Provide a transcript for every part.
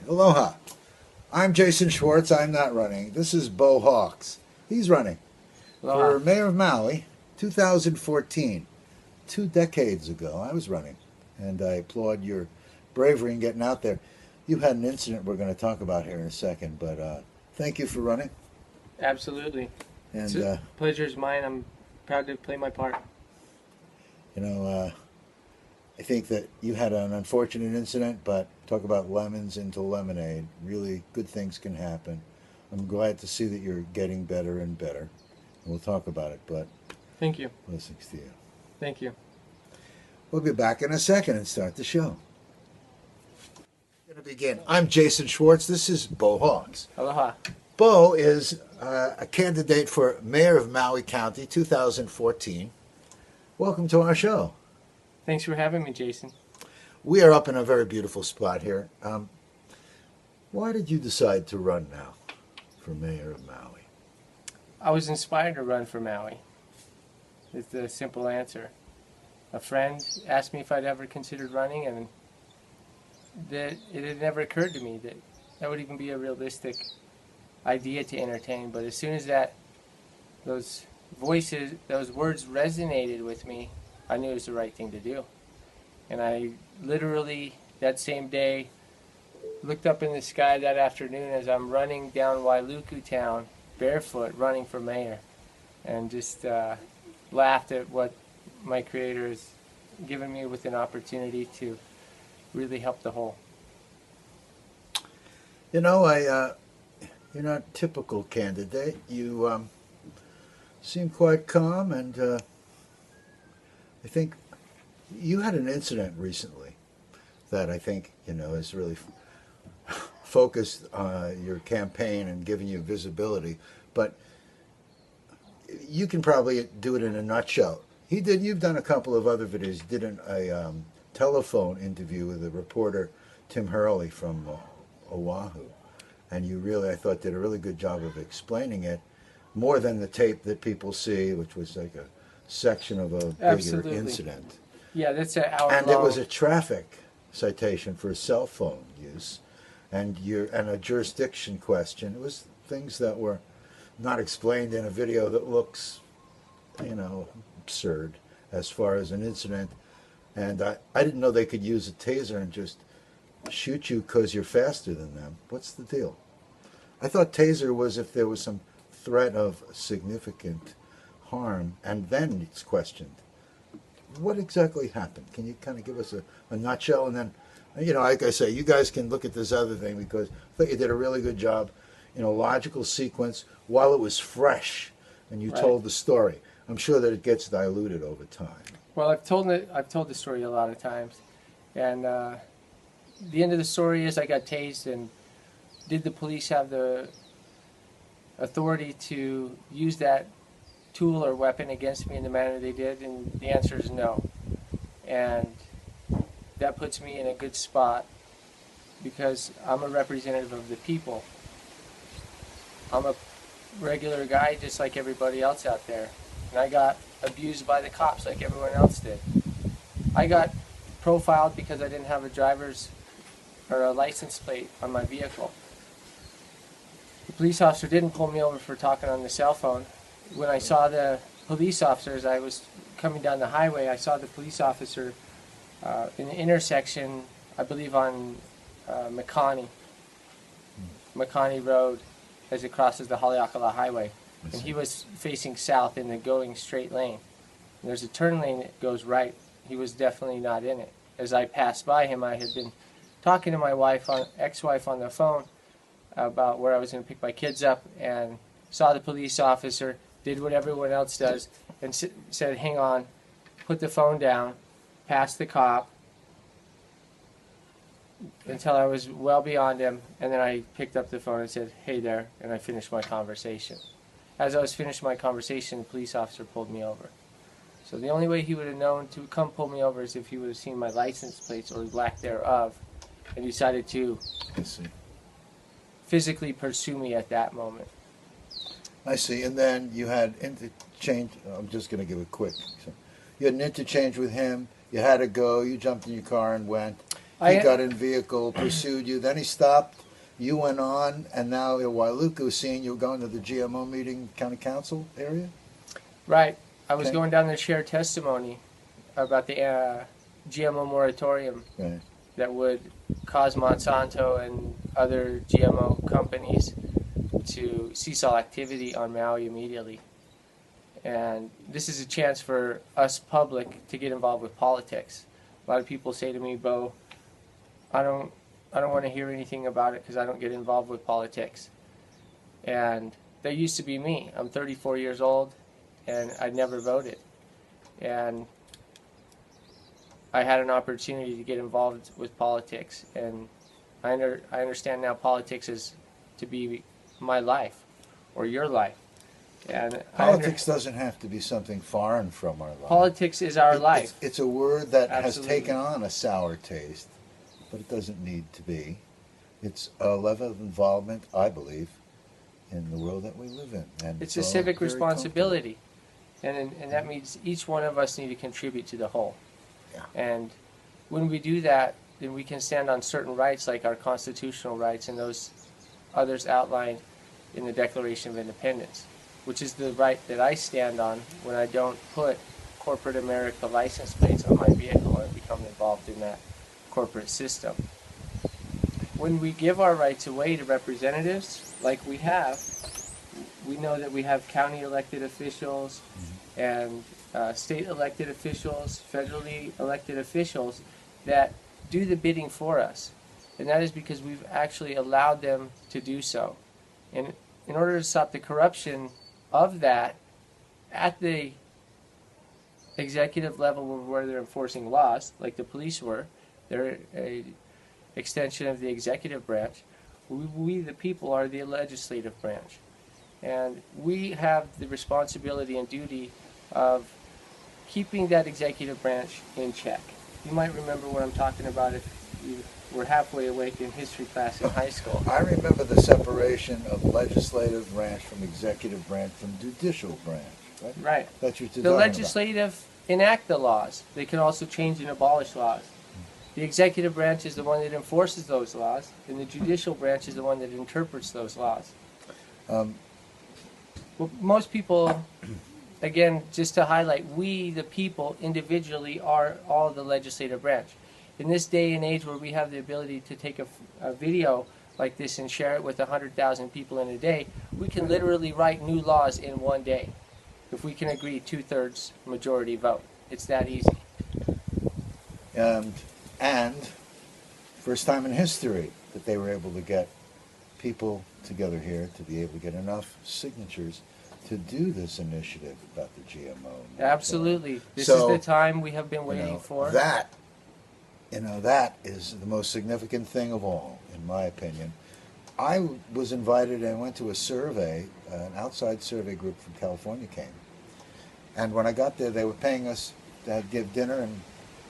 Aloha. I'm Jason Schwartz. I'm not running. This is Beau Hawkes. He's running Aloha. for Mayor of Maui, 2014. 2 decades ago, I was running, and I applaud your bravery in getting out there. You had an incident we're going to talk about here in a second, but thank you for running. Absolutely. And Pleasure's mine. I'm proud to play my part. I think that you had an unfortunate incident, but talk about lemons into lemonade. Really good things can happen. I'm glad to see that you're getting better and better. And we'll talk about it, but Thank you. blessings to you. Thank you. We'll be back in a second and start the show. We're going to begin. I'm Jason Schwartz. This is Beau Hawkes. Aloha. Beau is a candidate for Mayor of Maui County 2014. Welcome to our show. Thanks for having me, Jason. We are up in a very beautiful spot here. Why did you decide to run now for Mayor of Maui? I was inspired to run for Maui. It's the simple answer. A friend asked me if I'd ever considered running, and that it had never occurred to me that that would even be a realistic idea to entertain. But as soon as those words resonated with me, I knew it was the right thing to do. And I literally, that same day, looked up in the sky that afternoon as I'm running down Wailuku town, barefoot, running for mayor, and just laughed at what my Creator has given me with an opportunity to really help the whole. You know, you're not a typical candidate. You seem quite calm, and I think you had an incident recently that I think, has really focused your campaign and given you visibility. But you can probably do it in a nutshell. You've done a couple of other videos. You did a telephone interview with the reporter Tim Hurley from Oahu. And you really, I thought, did a really good job of explaining it, more than the tape that people see, which was like a section of a bigger Absolutely. incident. Yeah, that's an hour And long. it was a traffic citation for cell phone use, and a jurisdiction question. It was things that were not explained in a video that looks, absurd as far as an incident. And I didn't know they could use a taser and just shoot you because you're faster than them. What's the deal? I thought taser was if there was some threat of significant harm, and then it's questioned. What exactly happened? Can you kind of give us a nutshell? And then, like I say, you guys can look at this other thing, because I thought you did a really good job in a logical sequence while it was fresh and you Right. told the story. I'm sure that it gets diluted over time. Well, I've told the story a lot of times, and the end of the story is I got tased. And did the police have the authority to use that tool or weapon against me in the manner they did? And the answer is no. And that puts me in a good spot, because I'm a representative of the people. I'm a regular guy just like everybody else out there. And I got abused by the cops like everyone else did. I got profiled because I didn't have a driver's or a license plate on my vehicle. The police officer didn't pull me over for talking on the cell phone. When I saw the police officers, I was coming down the highway, I saw the police officer in the intersection, I believe on Makani Road, as it crosses the Haleakala Highway. And he was facing south in the going straight lane. And there's a turn lane that goes right. He was definitely not in it. As I passed by him, I had been talking to my ex-wife on the phone about where I was going to pick my kids up, and saw the police officer, did what everyone else does, and said, hang on, put the phone down, passed the cop until I was well beyond him, and then I picked up the phone and said, hey there, and I finished my conversation. As I was finishing my conversation, the police officer pulled me over. So the only way he would have known to come pull me over is if he would have seen my license plates or lack thereof, and decided to physically pursue me at that moment. I see. And then you had interchange. I'm just going to give a quick. You had an interchange with him. You had to go. You jumped in your car and went. He got in vehicle, pursued you, then he stopped. You went on, and now Wailuku was seeing you were going to the GMO meeting, county council area? Right. I was Okay. going down there to share testimony about the GMO moratorium Right. that would cause Monsanto and other GMO companies to cease all activity on Maui immediately. And this is a chance for us public to get involved with politics. A lot of people say to me, Beau, I don't want to hear anything about it because I don't get involved with politics. And that used to be me. I'm 34 years old and I never voted. And I had an opportunity to get involved with politics, and I understand now politics is to be my life or your life. And Politics doesn't have to be something foreign from our life. Politics is our life. It's a word that Absolutely. has taken on a sour taste, but it doesn't need to be. It's a level of involvement, I believe, in the world that we live in. And It's a all civic very responsibility, and that means each one of us need to contribute to the whole. Yeah. And when we do that, then we can stand on certain rights like our constitutional rights and those others outlined in the Declaration of Independence, which is the right that I stand on when I don't put corporate America license plates on my vehicle and become involved in that corporate system. When we give our rights away to representatives, like we have, we know that we have county elected officials and state elected officials, federally elected officials that do the bidding for us. And that is because we've actually allowed them to do so. And in order to stop the corruption of that at the executive level where they're enforcing laws, like the police were, they're an extension of the executive branch. We the people, are the legislative branch. And we have the responsibility and duty of keeping that executive branch in check. You might remember what I'm talking about if you were halfway awake in history class in high school. I remember the separation of legislative branch from executive branch from judicial branch, right? Right. That's what you're The talking legislative enact the laws. They can also change and abolish laws. The executive branch is the one that enforces those laws, and the judicial branch is the one that interprets those laws. about. Well, most people, again, just to highlight, we, the people, individually are all the legislative branch. In this day and age where we have the ability to take a video like this and share it with 100,000 people in a day, we can literally write new laws in one day if we can agree 2/3 majority vote. It's that easy. And first time in history that they were able to get people together here to be able to get enough signatures to do this initiative about the GMO. Absolutely. This So, is the time we have been waiting for. That is the most significant thing of all, in my opinion. I was invited and went to a survey, an outside survey group from California came. And when I got there, they were paying us to give dinner, and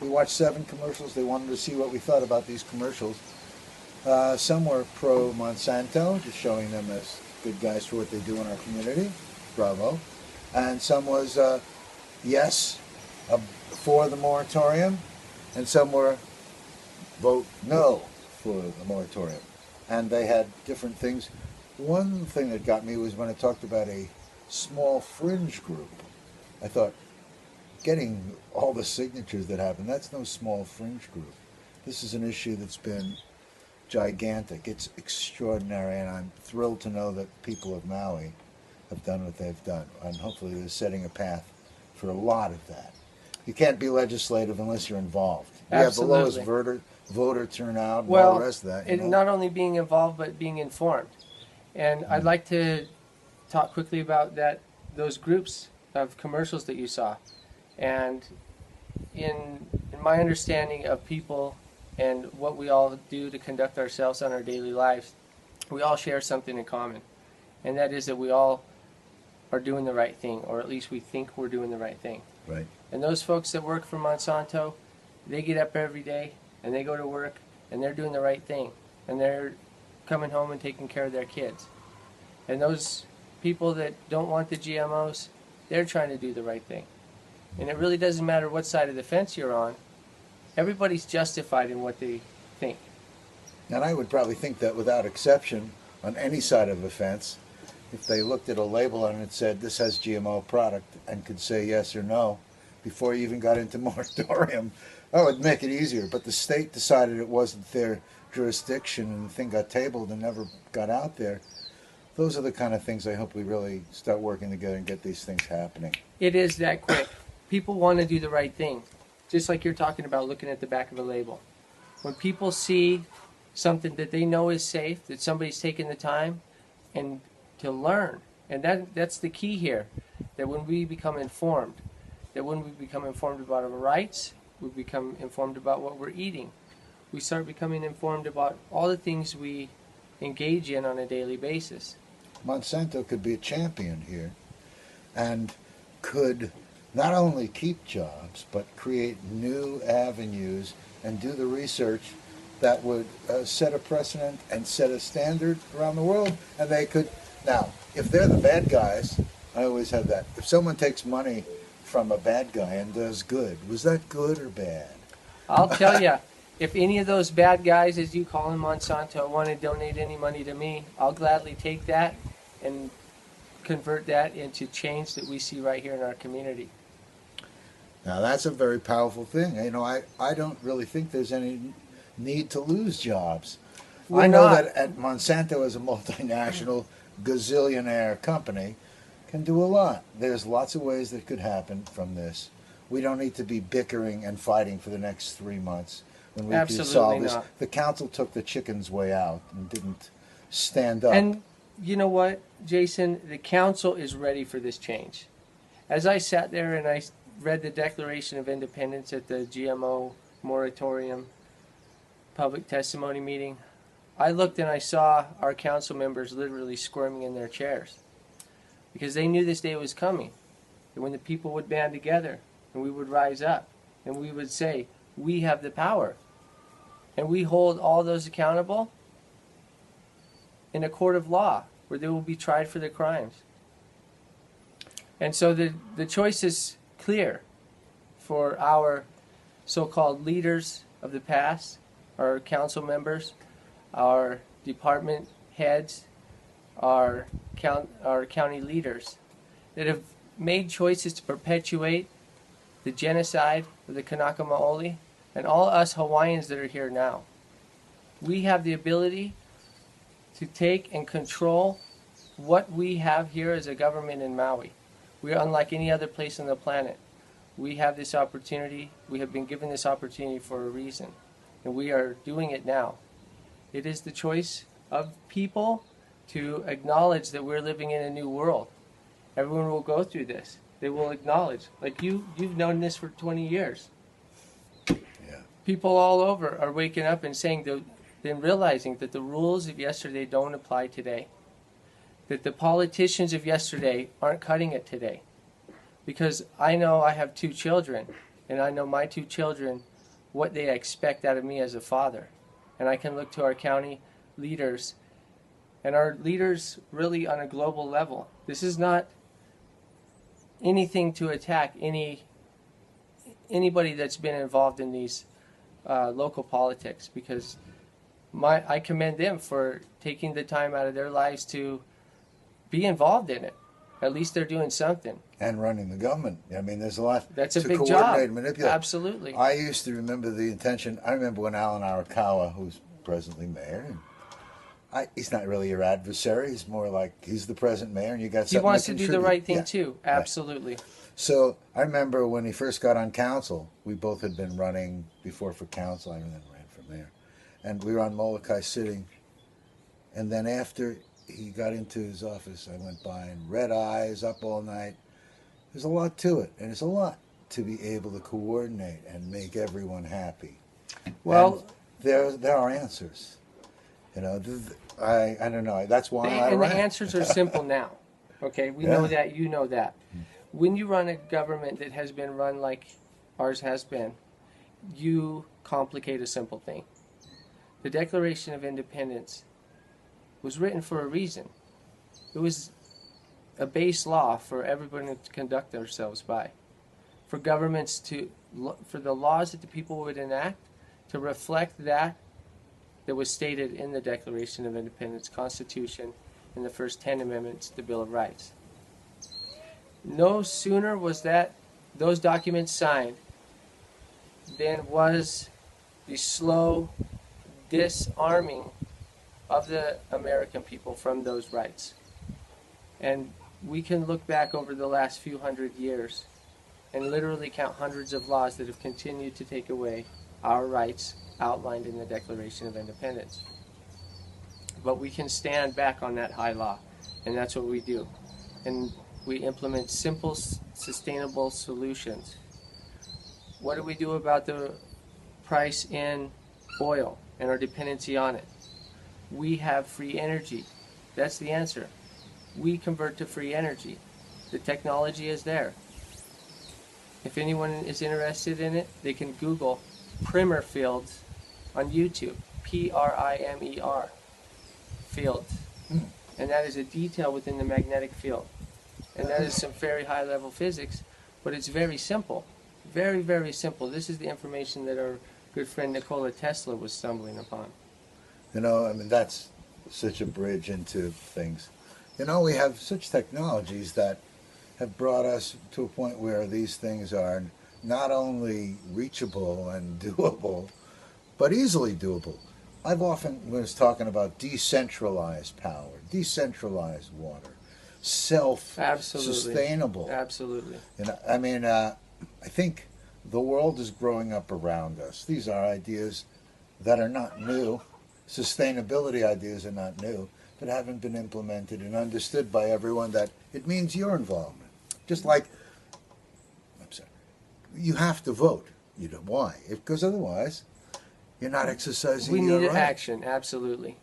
we watched 7 commercials. They wanted to see what we thought about these commercials. Some were pro-Monsanto, just showing them as good guys for what they do in our community. Bravo. And some was, yes, for the moratorium, and some were vote no for the moratorium. And they had different things. One thing that got me was when it talked about a small fringe group. I thought, getting all the signatures that happened, that's no small fringe group. This is an issue that's been gigantic. It's extraordinary, and I'm thrilled to know that people of Maui have done what they've done. And hopefully they're setting a path for a lot of that. You can't be legislative unless you're involved. You have the lowest voter turnout and all the rest of that. And not only being involved, but being informed. And I'd like to talk quickly about those groups of commercials that you saw. And in my understanding of people and what we all do to conduct ourselves on our daily lives, we all share something in common. And that is that we all are doing the right thing, or at least we think we're doing the right thing. Right. And those folks that work for Monsanto, they get up every day and they go to work and they're doing the right thing. And they're coming home and taking care of their kids. And those people that don't want the GMOs, they're trying to do the right thing. And it really doesn't matter what side of the fence you're on. Everybody's justified in what they think. And I would probably think that without exception, on any side of the fence, if they looked at a label and it said this has GMO product and could say yes or no before you even got into moratorium, that would make it easier. But the state decided it wasn't their jurisdiction and the thing got tabled and never got out there. Those are the kind of things I hope we really start working together and get these things happening. It is that quick. People want to do the right thing, just like you're talking about looking at the back of a label. When people see something that they know is safe, that somebody's taken the time and to learn, and that's the key here, that when we become informed, about our rights, we become informed about what we're eating. We start becoming informed about all the things we engage in on a daily basis. Monsanto could be a champion here and could not only keep jobs, but create new avenues and do the research that would set a precedent and set a standard around the world. And they could, now, if they're the bad guys, I always have that. If someone takes money from a bad guy and does good, was that good or bad? I'll tell you, if any of those bad guys, as you call them, Monsanto, want to donate any money to me, I'll gladly take that and convert that into change that we see right here in our community. Now that's a very powerful thing. You know, I don't really think there's any need to lose jobs. We're I know not. that at Monsanto as a multinational gazillionaire company can do a lot. There's lots of ways that could happen from this. We don't need to be bickering and fighting for the next 3 months when we can Absolutely solve this. not. The council took the chicken's way out and didn't stand up. And you know what, Jason? The council is ready for this change. As I sat there and I read the Declaration of Independence at the GMO moratorium public testimony meeting, I looked and I saw our council members literally squirming in their chairs because they knew this day was coming. And when the people would band together and we would rise up and we would say, we have the power. And we hold all those accountable in a court of law where they will be tried for their crimes. And so the choice is clear for our so-called leaders of the past, our council members, our department heads, our county leaders that have made choices to perpetuate the genocide of the Kanaka Maoli and all us Hawaiians that are here now. We have the ability to take and control what we have here as a government in Maui. We are unlike any other place on the planet. We have this opportunity. We have been given this opportunity for a reason, and we are doing it now. It is the choice of people to acknowledge that we're living in a new world. Everyone will go through this. They will acknowledge. Like you've known this for 20 years. Yeah. People all over are waking up and saying, then realizing that the rules of yesterday don't apply today. That the politicians of yesterday aren't cutting it today. Because I know I have 2 children, and I know my 2 children, what they expect out of me as a father. And I can look to our county leaders, and our leaders really on a global level. This is not anything to attack anybody that's been involved in these local politics, because I commend them for taking the time out of their lives to be involved in it. At least they're doing something. And running the government. I mean, there's a lot That's a to big coordinate job. and manipulate. Absolutely. I used to remember the intention. I remember when Alan Arakawa, who's presently mayor, he's not really your adversary. He's more like he's the present mayor, and you got He something wants to to do the contribute. right thing Yeah. too. Absolutely. So I remember when he first got on council, we both had been running before for council. I then ran for mayor, and we were on Molokai sitting. And then after he got into his office, I went by and red eyes, up all night. There's a lot to it, and it's a lot to be able to coordinate and make everyone happy. Well, and there are answers. You know, I don't know. That's why I and ran. the answers are simple now. Okay, we know that, you know that. When you run a government that has been run like ours has been, you complicate a simple thing. The Declaration of Independence was written for a reason. It was a base law for everybody to conduct themselves by. For the laws that the people would enact to reflect that that was stated in the Declaration of Independence, Constitution, and the first 10 amendments to the Bill of Rights. No sooner was those documents signed than was the slow disarming of the American people from those rights. And we can look back over the last few hundred years and literally count hundreds of laws that have continued to take away our rights outlined in the Declaration of Independence. But we can stand back on that high law, and that's what we do. And we implement simple, sustainable solutions. What do we do about the price in oil and our dependency on it? We have free energy. That's the answer. We convert to free energy. The technology is there. If anyone is interested in it, they can Google primer fields on YouTube. Primer fields. And that is a detail within the magnetic field. And that is some very high level physics, but it's very simple. Very, very simple. This is the information that our good friend Nikola Tesla was stumbling upon. You know, I mean, that's such a bridge into things. You know, we have such technologies that have brought us to a point where these things are not only reachable and doable, but easily doable. I've often was talking about decentralized power, decentralized water, self-sustainable. Absolutely. You know, I mean, I think the world is growing up around us. These are ideas that are not new. Sustainability ideas are not new, but haven't been implemented and understood by everyone that it means your involvement. Just like, I'm sorry, you have to vote. You know why? Because otherwise, you're not exercising your right. We need action, absolutely.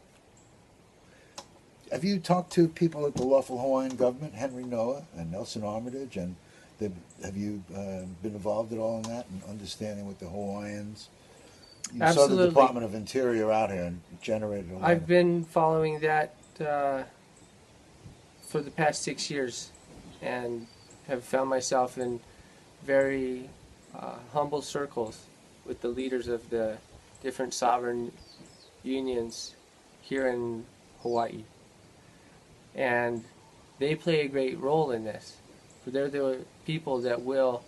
Have you talked to people at the lawful Hawaiian government, Henry Noah and Nelson Armitage, and have you been involved at all in that and understanding what the Hawaiians? You Absolutely. saw the Department of Interior out here and generated a lot. I've been following that for the past 6 years and have found myself in very humble circles with the leaders of the different sovereign unions here in Hawaii. And they play a great role in this. They're the people that will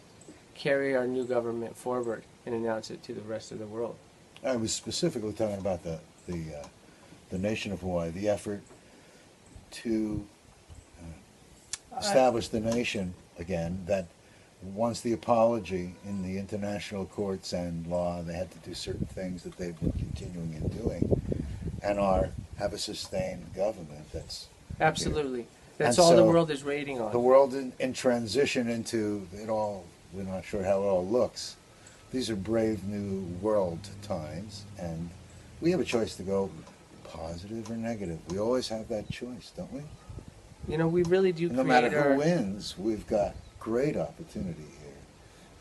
carry our new government forward and announce it to the rest of the world. I was specifically talking about the nation of Hawaii, the effort to establish the nation again, that once the apology in the international courts and law, they had to do certain things that they've been continuing and doing, and have a sustained government that's... Absolutely. That's and all the so world is rating on. The world in transition into it all, we're not sure how it all looks. These are brave new world times, and we have a choice to go positive or negative. We always have that choice, don't we? You know, we really do. No matter who wins, we've got great opportunity here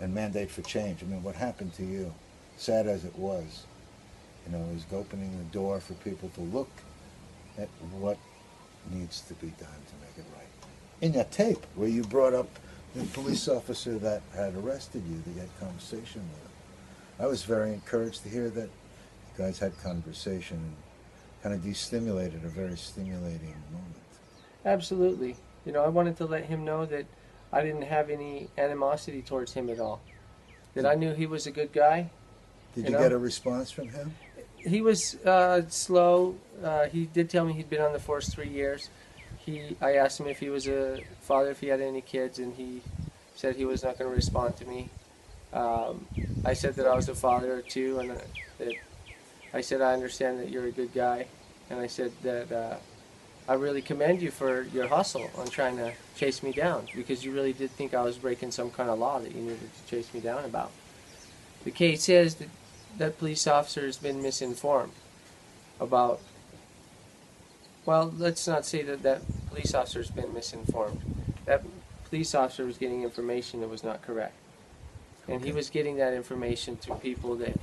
and mandate for change. I mean, what happened to you, sad as it was, you know, is opening the door for people to look at what needs to be done to make it right. In your tape, where you brought up the police officer that had arrested you, that you had conversation with, I was very encouraged to hear that you guys had conversation and kind of destimulated a very stimulating moment. Absolutely. You know, I wanted to let him know that I didn't have any animosity towards him at all. That I knew he was a good guy. Did you get a response from him? He was slow. He did tell me he'd been on the force 3 years. I asked him if he was a father, if he had any kids, and he said he was not going to respond to me. I said that I was a father too, and that I said I understand that you're a good guy, and I said that I really commend you for your hustle on trying to chase me down, because you really did think I was breaking some kind of law that you needed to chase me down about. The case is that that police officer has been misinformed about, well, let's not say that that police officer has been misinformed. That police officer was getting information that was not correct. And he was getting that information through people that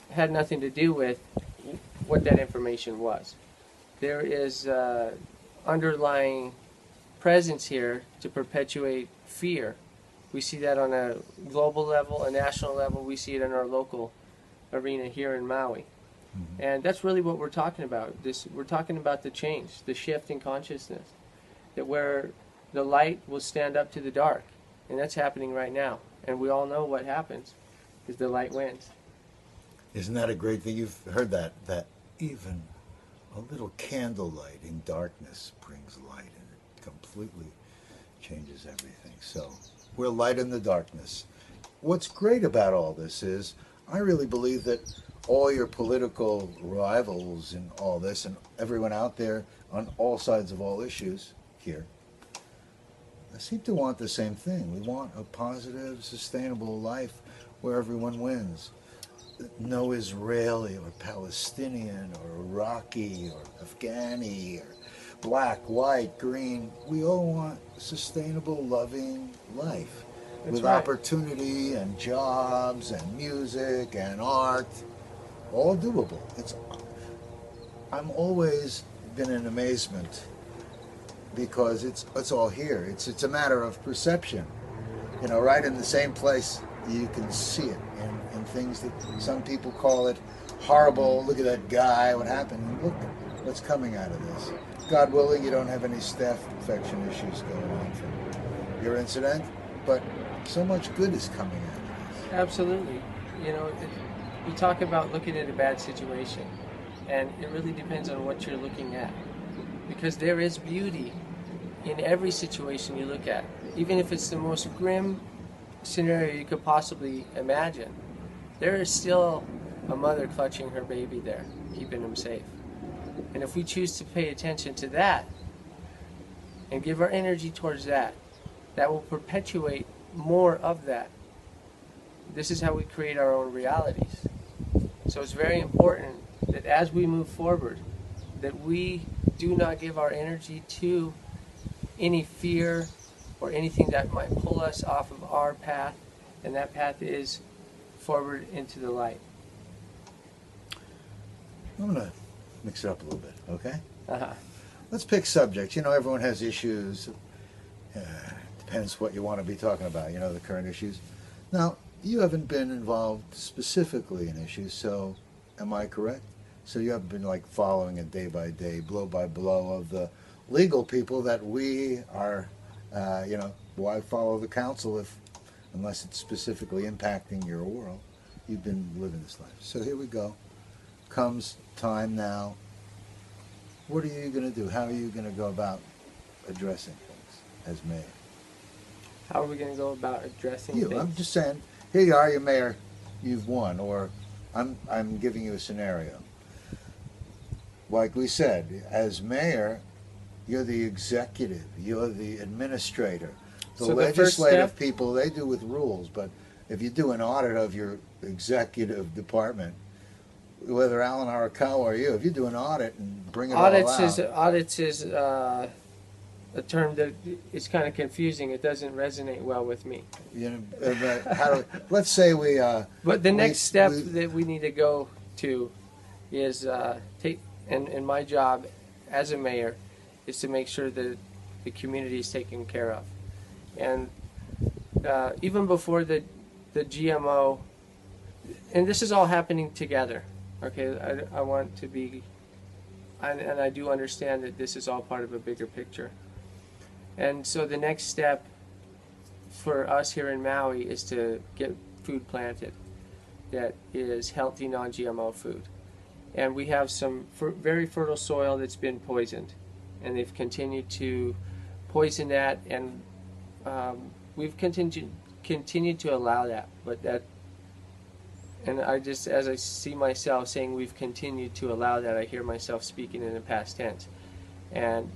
had nothing to do with what that information was. There is underlying presence here to perpetuate fear. We see that on a global level, a national level. We see it in our local arena here in Maui. And that's really what we're talking about. We're talking about the change, the shift in consciousness, that where the light will stand up to the dark, and that's happening right now. And we all know what happens, is the light wins. Isn't that a great thing? You've heard that even a little candlelight in darkness brings light, and it completely changes everything. So we're light in the darkness. What's great about all this is I really believe that all your political rivals and all this, and everyone out there on all sides of all issues here, I seem to want the same thing. We want a positive, sustainable life where everyone wins. No Israeli or Palestinian or Iraqi or Afghani or black, white, green. We all want sustainable, loving life. That's with right. Opportunity and jobs and music and art, all doable. I'm always been in amazement because it's all here. It's a matter of perception. You know, right in the same place you can see it in things that some people call it horrible. Look at that guy, what happened? And look what's coming out of this. God willing, you don't have any staph infection issues going on from your incident, but so much good is coming out of this. Absolutely. You know, you talk about looking at a bad situation, and it really depends on what you're looking at. Because there is beauty in every situation you look at. Even if it's the most grim scenario you could possibly imagine, there is still a mother clutching her baby there, keeping him safe. And if we choose to pay attention to that and give our energy towards that, that will perpetuate more of that. This is how we create our own realities. So it's very important that as we move forward, that we do not give our energy to any fear or anything that might pull us off of our path, and that path is forward into the light. I'm going to mix it up a little bit, okay? Uh-huh. Let's pick subjects. You know, everyone has issues. Depends what you want to be talking about, you know, the current issues. Now, you haven't been involved specifically in issues, so am I correct? So you haven't been like following it day by day, blow by blow of the legal people that we are, you know, why follow the council unless it's specifically impacting your world? You've been living this life. So here we go. Comes time now. What are you going to do? How are you going to go about addressing things as mayor? How are we going to go about addressing You, things? I'm just saying, here you are, you're mayor, you've won, or I'm giving you a scenario. Like we said, as mayor, you're the executive, you're the administrator. The So the first legislative step- people, they do with rules, but if you do an audit of your executive department, whether Alan Arakawa or you, if you do an audit and bring it all out. Audits is a term that is kind of confusing. It doesn't resonate well with me. You know, let's say we. But the next step we- that we need to go to is and my job as a mayor is to make sure that the community is taken care of. And even before the GMO, and this is all happening together, okay? I want to be, and I do understand that this is all part of a bigger picture. And so the next step for us here in Maui is to get food planted that is healthy, non-GMO food. And we have some very fertile soil that's been poisoned, and they've continued to poison that, and we've continued to allow that. But that, and I just, as I see myself saying we've continued to allow that, I hear myself speaking in the past tense, and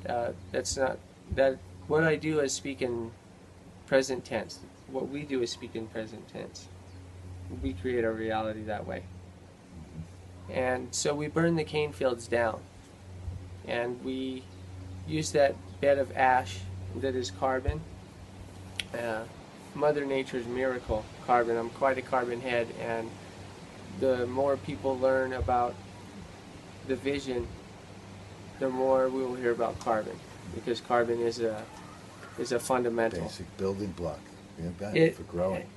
that's not that. What I do is speak in present tense. What we do is speak in present tense. We create our reality that way. And so we burn the cane fields down, and we use that bed of ash that is carbon. Mother Nature's miracle, carbon. I'm quite a carbon head, and the more people learn about the vision, the more we will hear about carbon, because carbon is a fundamental. Basic building block for growing.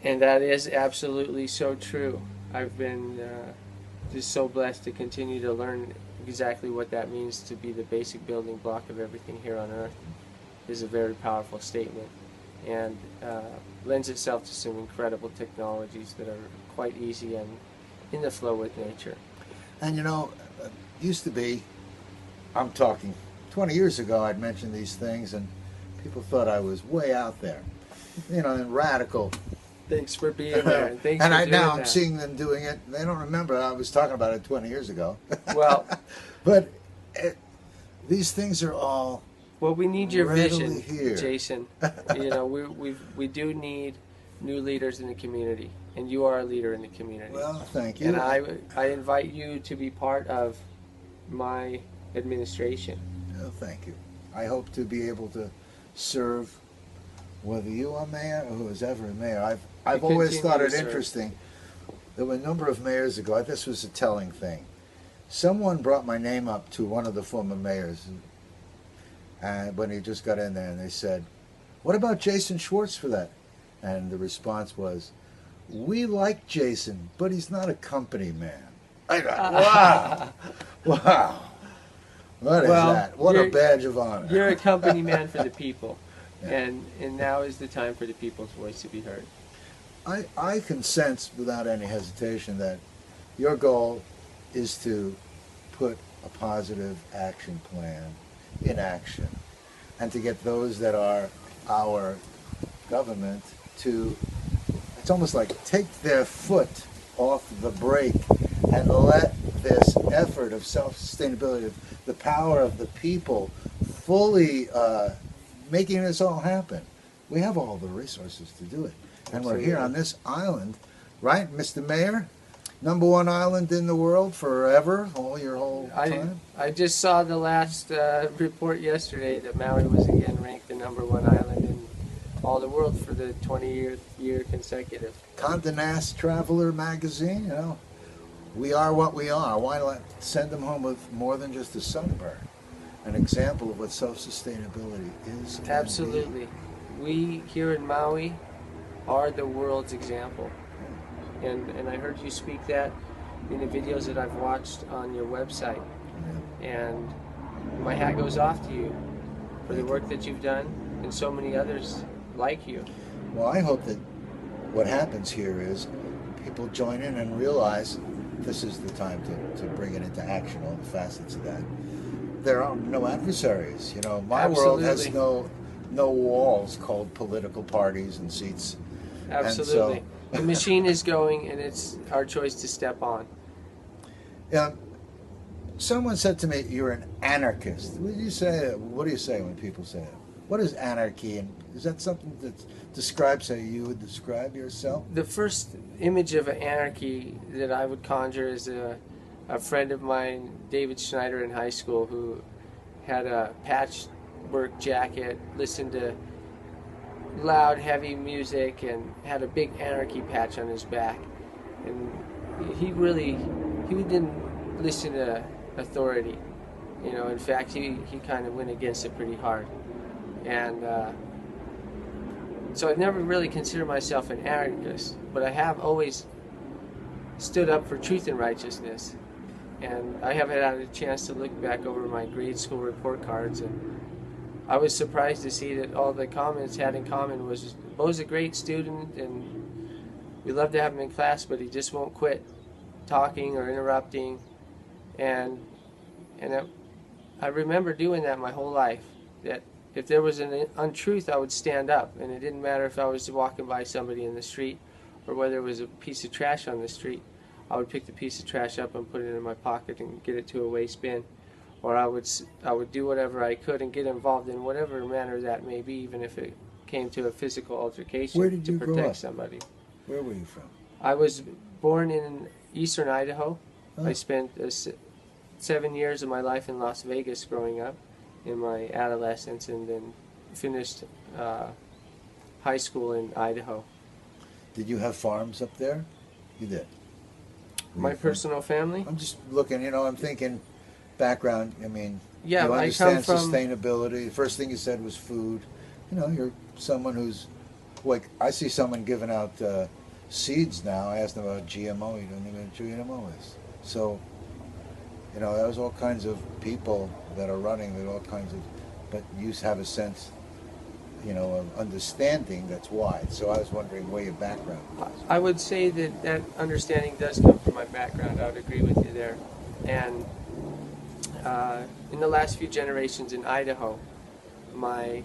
And that is absolutely so true. I've been just so blessed to continue to learn exactly what that means to be the basic building block of everything here on Earth is a very powerful statement, and lends itself to some incredible technologies that are quite easy and in the flow with nature. And you know, it used to be, I'm talking 20 years ago, I'd mentioned these things and people thought I was way out there, you know, and radical. Thanks for being there. And thanks And for doing now I'm that. seeing them doing it. They don't remember I was talking about it 20 years ago. Well, but these things are all well, we need your readily vision, here. Jason. You know, we do need new leaders in the community, and you are a leader in the community. Well, thank you. And I invite you to be part of my administration. Oh, thank you. I hope to be able to serve, whether you are mayor or who is ever a mayor. I've always thought it interesting. There were a number of mayors ago. This was a telling thing. Someone brought my name up to one of the former mayors, and when he just got in there, and they said, "What about Jason Schwartz for that?" And the response was, "We like Jason, but he's not a company man." I thought, wow, wow. What is that? What a badge of honor. You're a company man for the people, Yeah. and now is the time for the people's voice to be heard. I can sense without any hesitation that your goal is to put a positive action plan in action and to get those that are our government to, it's almost like take their foot off the brake and let this effort of self-sustainability, the power of the people, fully making this all happen. We have all the resources to do it. And we're here on this island, right, Mr. Mayor? #1 island in the world forever, your whole time? I just saw the last report yesterday that Maui was again ranked the #1 island in all the world for the 20th year consecutive. Condé Nast Traveler magazine, you know, we are what we are. Why not send them home with more than just a sunburn? An example of what self-sustainability is. Absolutely. We here in Maui are the world's example. And I heard you speak that in the videos that I've watched on your website. And my hat goes off to you for the work that you've done and so many others like you. Well, I hope that what happens here is people join in and realize this is the time to bring it into action, all the facets of that. There are no adversaries. You know, my world has no walls called political parties and seats. Absolutely. The machine is going, and it's our choice to step on. Someone said to me, "You're an anarchist." What do you say when people say that? What is anarchy, and is that something that describes how you would describe yourself? The first image of anarchy that I would conjure is a friend of mine, David Schneider, in high school, who had a patchwork jacket, listened to loud, heavy music, and had a big anarchy patch on his back. And he didn't listen to authority. You know, in fact, he kind of went against it pretty hard. And so I've never really considered myself an anarchist, but I have always stood up for truth and righteousness. And I have had a chance to look back over my grade school report cards, and I was surprised to see that all the comments had in common was, Beau's a great student and we love to have him in class, but he just won't quit talking or interrupting. And I remember doing that my whole life, that if there was an untruth, I would stand up, and it didn't matter if I was walking by somebody in the street or whether it was a piece of trash on the street. I would pick the piece of trash up and put it in my pocket and get it to a waste bin. Or I would do whatever I could and get involved in whatever manner that may be, even if it came to a physical altercation. Where did you to grow protect up? somebody. Where were you from? I was born in eastern Idaho. Oh. I spent 7 years of my life in Las Vegas growing up in my adolescence, and then finished high school in Idaho. Did you have farms up there? You did. My personal family? I'm just looking, you know, I'm thinking background, I mean, Yeah, you I understand come from sustainability. The first thing you said was food. You know, you're someone who's, like, I see someone giving out seeds now. I asked them about GMO. You don't even know what GMO is. So, there's all kinds of people that are running, there are all kinds of, but you have a sense, of understanding that's wide. So I was wondering where your background was. I would say that that understanding does come from my background. I would agree with you there. And in the last few generations in Idaho, my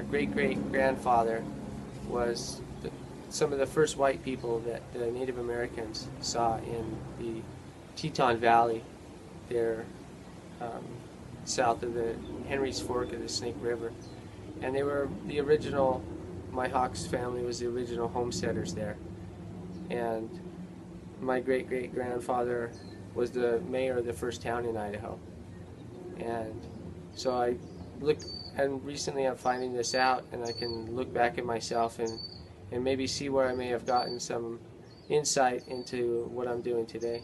great-great-grandfather was some of the first white people that the Native Americans saw in the Teton Valley, there south of the Henry's Fork of the Snake River. And they were the original, my Hawkes family was the original homesteaders there. And my great-great-grandfather was the mayor of the first town in Idaho. And so I look, and recently I'm finding this out, and I can look back at myself and maybe see where I may have gotten some insight into what I'm doing today.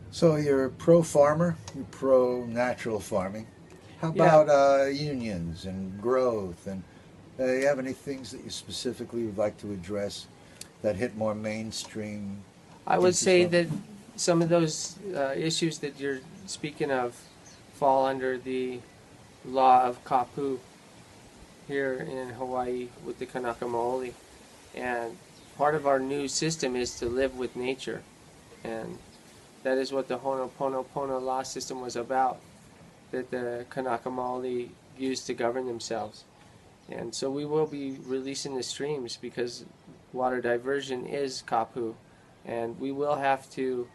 So you're pro-farmer, you're pro-natural farming. How about unions and growth? And you have any things that you specifically would like to address that hit more mainstream? I would say that some of those issues that you're speaking of fall under the law of kapu here in Hawaii with the Kanaka Maoli. And part of our new system is to live with nature. And that is what the Ho'oponopono law system was about, that the Kanaka Maoli used to govern themselves. And so we will be releasing the streams because water diversion is kapu. And we will have to,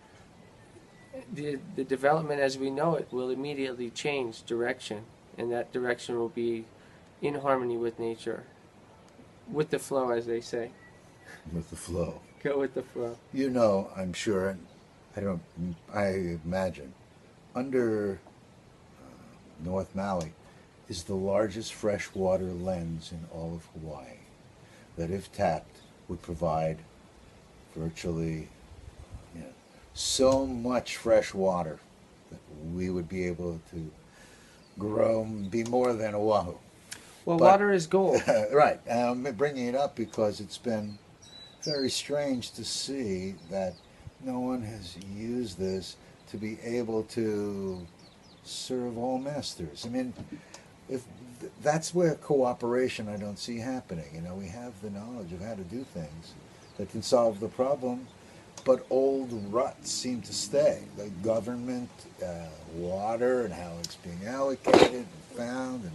the development as we know it will immediately change direction. And that direction will be in harmony with nature. With the flow, as they say. With the flow. Go with the flow. I'm sure, I imagine, under North Maui is the largest freshwater lens in all of Hawaii that, if tapped, would provide virtually so much fresh water that we would be able to grow, be more than Oahu. Well, water is gold. Right. I'm bringing it up because it's been very strange to see that no one has used this to be able to serve all masters. I mean, if that's where cooperation I don't see happening. We have the knowledge of how to do things that can solve the problem, but old ruts seem to stay. The government, water, and how it's being allocated and found. And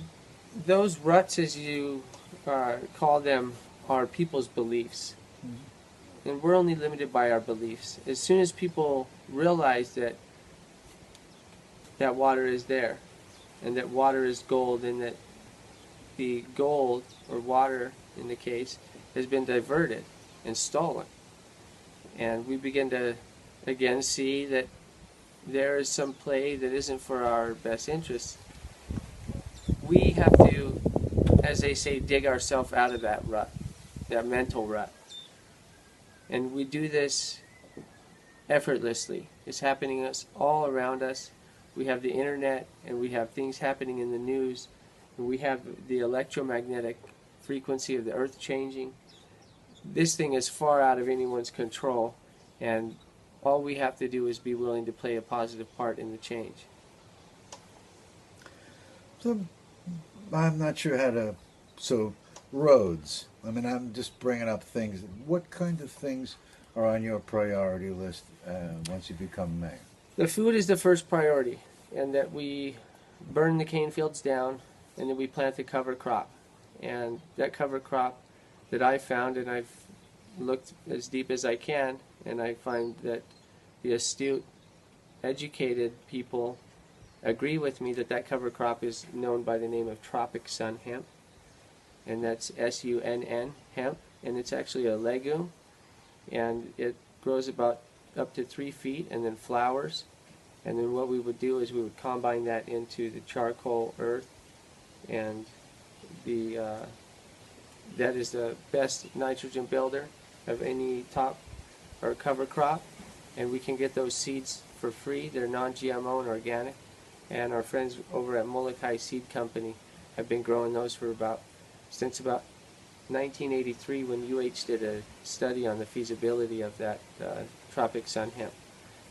those ruts, as you call them, are people's beliefs. Mm-hmm. And we're only limited by our beliefs. As soon as people realize that water is there, and that water is gold, and that the gold, or water in the case, has been diverted and stolen. And we begin to, again, see that there is some play that isn't for our best interests. We have to, as they say, dig ourselves out of that rut, that mental rut. And we do this effortlessly. It's happening us all around us. We have the internet, and we have things happening in the news, and we have the electromagnetic frequency of the earth changing. This thing is far out of anyone's control, and all we have to do is be willing to play a positive part in the change. So, I'm not sure how to, roads. I mean, I'm just bringing up things. What kind of things are on your priority list once you become mayor? The food is the first priority, and that we burn the cane fields down, and then we plant the cover crop. And that cover crop that I found, and I've looked as deep as I can, and I find that the astute, educated people agree with me that cover crop is known by the name of tropic sun hemp, and that's S-U-N-N, hemp, and it's actually a legume, and it grows about up to 3 feet and then flowers. And then what we would do is we would combine that into the charcoal earth, and that is the best nitrogen builder of any top or cover crop, and we can get those seeds for free. They're non-GMO and organic, and our friends over at Molokai Seed Company have been growing those since about 1983, when UH did a study on the feasibility of that tropic sun hemp.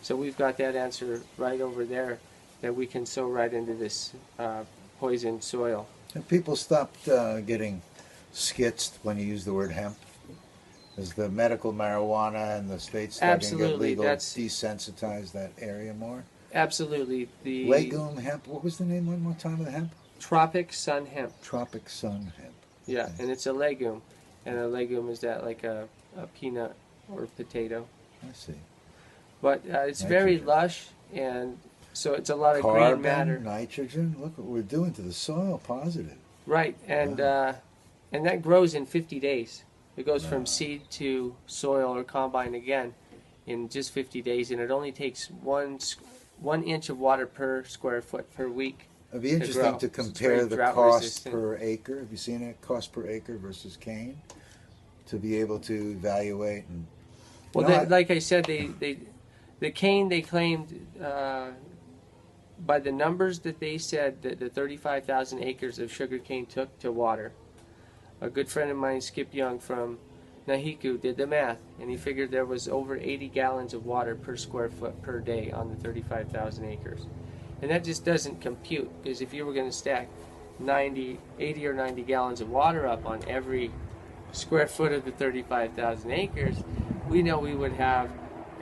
So we've got that answer right over there that we can sow right into this poisoned soil. Have people stopped getting skitzed when you use the word hemp? Is the medical marijuana and the states starting to get Absolutely, legal that's- desensitize that area more? Absolutely. The Legume hemp. What was the name one more time of the hemp? tropic sun hemp. Tropic sun hemp. Yeah, Okay. and it's a legume. And a legume is that like a peanut or potato. I see. But it's very Nitrogen. lush, and so it's a lot of green Carbon, matter. nitrogen. Look what we're doing to the soil. Positive. Right, and that grows in 50 days. It goes from seed to soil or combine again in just 50 days, and it only takes 1 inch of water per square foot per week. It'd be interesting grow. to So it's compare very the drought cost resistant. per acre. Have you seen it? Cost per acre versus cane, to be able to evaluate and. Well, No, like I said, the cane they claimed by the numbers that they said that the 35,000 acres of sugarcane took to water. A good friend of mine, Skip Young from Nahiku, did the math, and he figured there was over 80 gallons of water per square foot per day on the 35,000 acres. And that just doesn't compute, because if you were going to stack 80 or 90 gallons of water up on every square foot of the 35,000 acres, we know we would have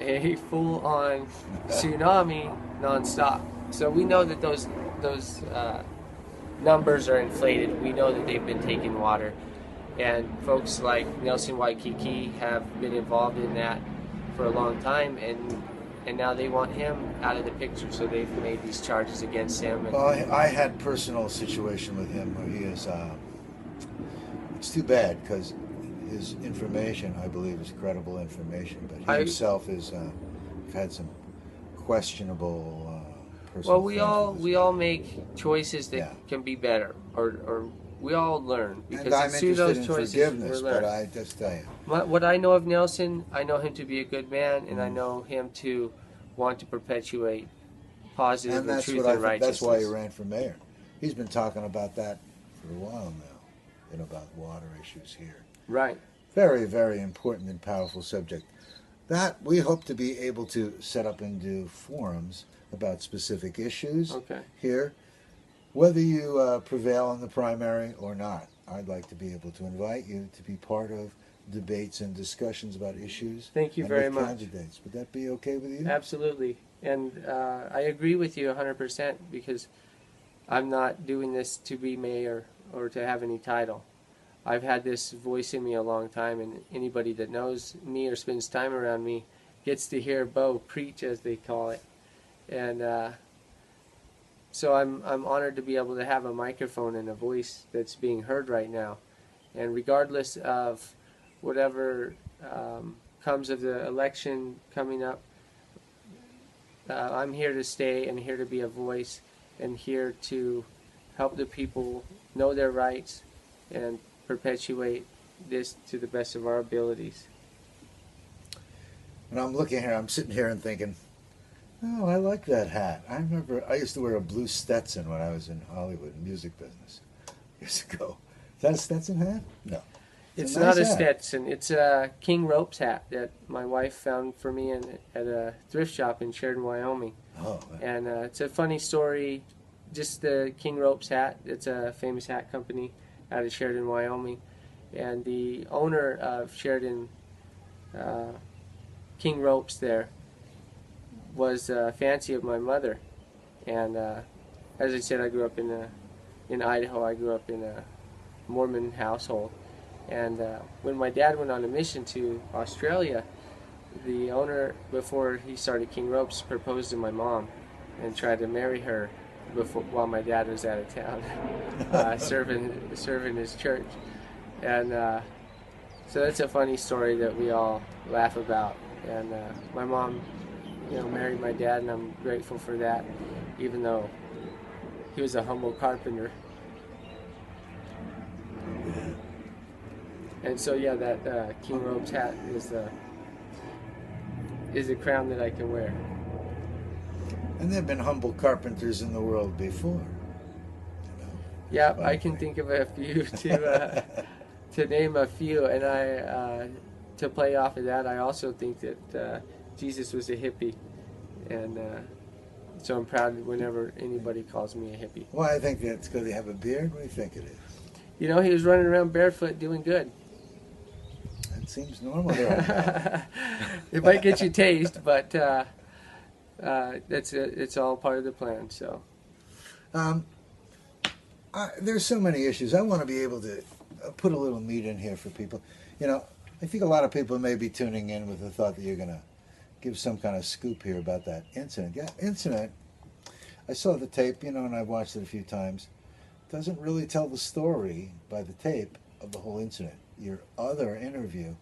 a full-on tsunami nonstop. So we know that those numbers are inflated. We know that they've been taking water, and folks like Nelson Waikiki have been involved in that for a long time, and now they want him out of the picture. So they've made these charges against him. Well, I had personal situation with him where he is. It's too bad because his information, I believe, is credible information, but he himself is had some questionable. Well, we things all make choices that Yeah. can be better, or we all learn, because and I'm it's through interested those in choices forgiveness, we learn. but I just tell you, What I know of Nelson, I know him to be a good man, and I Mm. know him to want to perpetuate positive and that's truth what I and think. That's why he righteousness. ran for mayor. He's been talking about that for a while now, about water issues here. Right. Very, very important and powerful subject. That we hope to be able to set up and do forums about specific issues Okay. here, whether you prevail in the primary or not. I'd like to be able to invite you to be part of debates and discussions about issues. Thank you and very with much. candidates. Would that be okay with you? Absolutely. And I agree with you 100%, because I'm not doing this to be mayor or to have any title. I've had this voice in me a long time, and anybody that knows me or spends time around me gets to hear Beau preach, as they call it. And so I'm honored to be able to have a microphone and a voice that's being heard right now. And regardless of whatever comes of the election coming up, I'm here to stay and here to be a voice and here to help the people know their rights and perpetuate this to the best of our abilities. And I'm looking here, I'm sitting here and thinking, oh, I like that hat. I remember I used to wear a blue Stetson when I was in Hollywood, music business, years ago. Is that a Stetson hat? No. It's a not a nice hat. Stetson. It's a King Ropes hat that my wife found for me at a thrift shop in Sheridan, Wyoming. Oh, And it's a funny story. Just the King Ropes hat. It's a famous hat company out of Sheridan, Wyoming. And the owner of Sheridan King Ropes there was fancy of my mother. And as I said, I grew up in Idaho. I grew up in a Mormon household. And when my dad went on a mission to Australia, the owner, before he started King Ropes, proposed to my mom and tried to marry her while my dad was out of town, serving his church. And so that's a funny story that we all laugh about. And my mom, married my dad, and I'm grateful for that, even though he was a humble carpenter. And so, yeah, that King Ropes hat is a crown that I can wear. and there have been humble carpenters in the world before. Yeah, I can think of a few to name a few, and to play off of that, I also think that Jesus was a hippie, and so I'm proud whenever anybody calls me a hippie. Well, I think that's because they have a beard. What do you think it is? You know, he was running around barefoot doing good. That seems normal here on Maui. It might get you tased, but it's all part of the plan. So there's so many issues. I want to be able to put a little meat in here for people. You know, I think a lot of people may be tuning in with the thought that you're going to give some kind of scoop here about that incident. Yeah, incident. I saw the tape, you know, and I've watched it a few times. Doesn't really tell the story by the tape of the whole incident. Your other interview,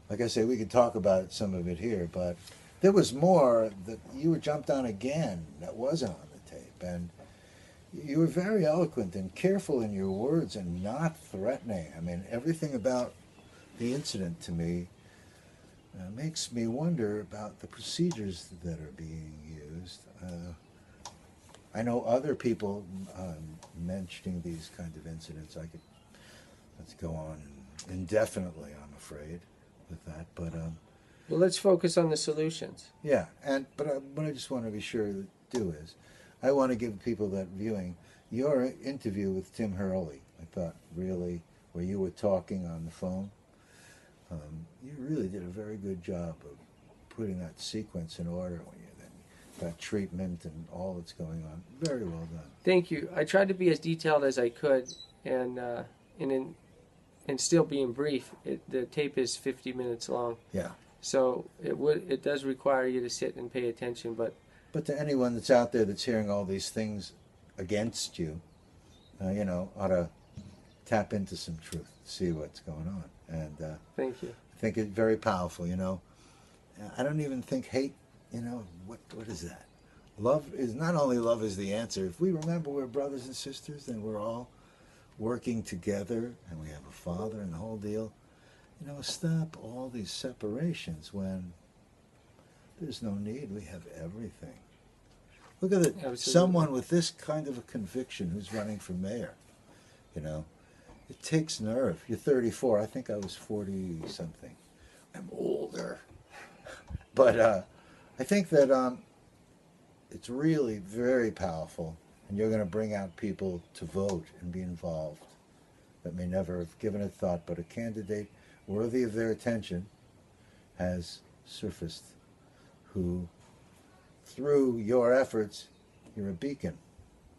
like I say, we could talk about some of it here, but there was more that you were jumped on again that wasn't on the tape, and you were very eloquent and careful in your words and not threatening. I mean, everything about the incident to me makes me wonder about the procedures that are being used. I know other people mentioning these kinds of incidents. Let's go on indefinitely, I'm afraid, with that. But well, let's focus on the solutions. yeah, but what I just want to be sure to do is, I want to give people that viewing your interview with Tim Hurley. I thought really, where you were talking on the phone, you really did a very good job of putting that sequence in order when you then got treatment and all that's going on. Very well done. Thank you. I tried to be as detailed as I could, and still being brief. The tape is 50 minutes long. Yeah. So it does require you to sit and pay attention, but to anyone that's out there that's hearing all these things against you, you know, ought to tap into some truth, see what's going on. And thank you. I think it's very powerful, you know. I don't even think hate, you know, what is that? Love is not only love is the answer. If we remember we're brothers and sisters, then we're all working together and we have a father and the whole deal. You know, stop all these separations when there's no need. We have everything. Look at it. Absolutely. Someone with this kind of a conviction who's running for mayor. You know, it takes nerve. You're 34. I think I was 40-something. I'm older. But I think that it's really very powerful, and you're going to bring out people to vote and be involved that may never have given it thought, but a candidate worthy of their attention has surfaced, who, through your efforts, you're a beacon.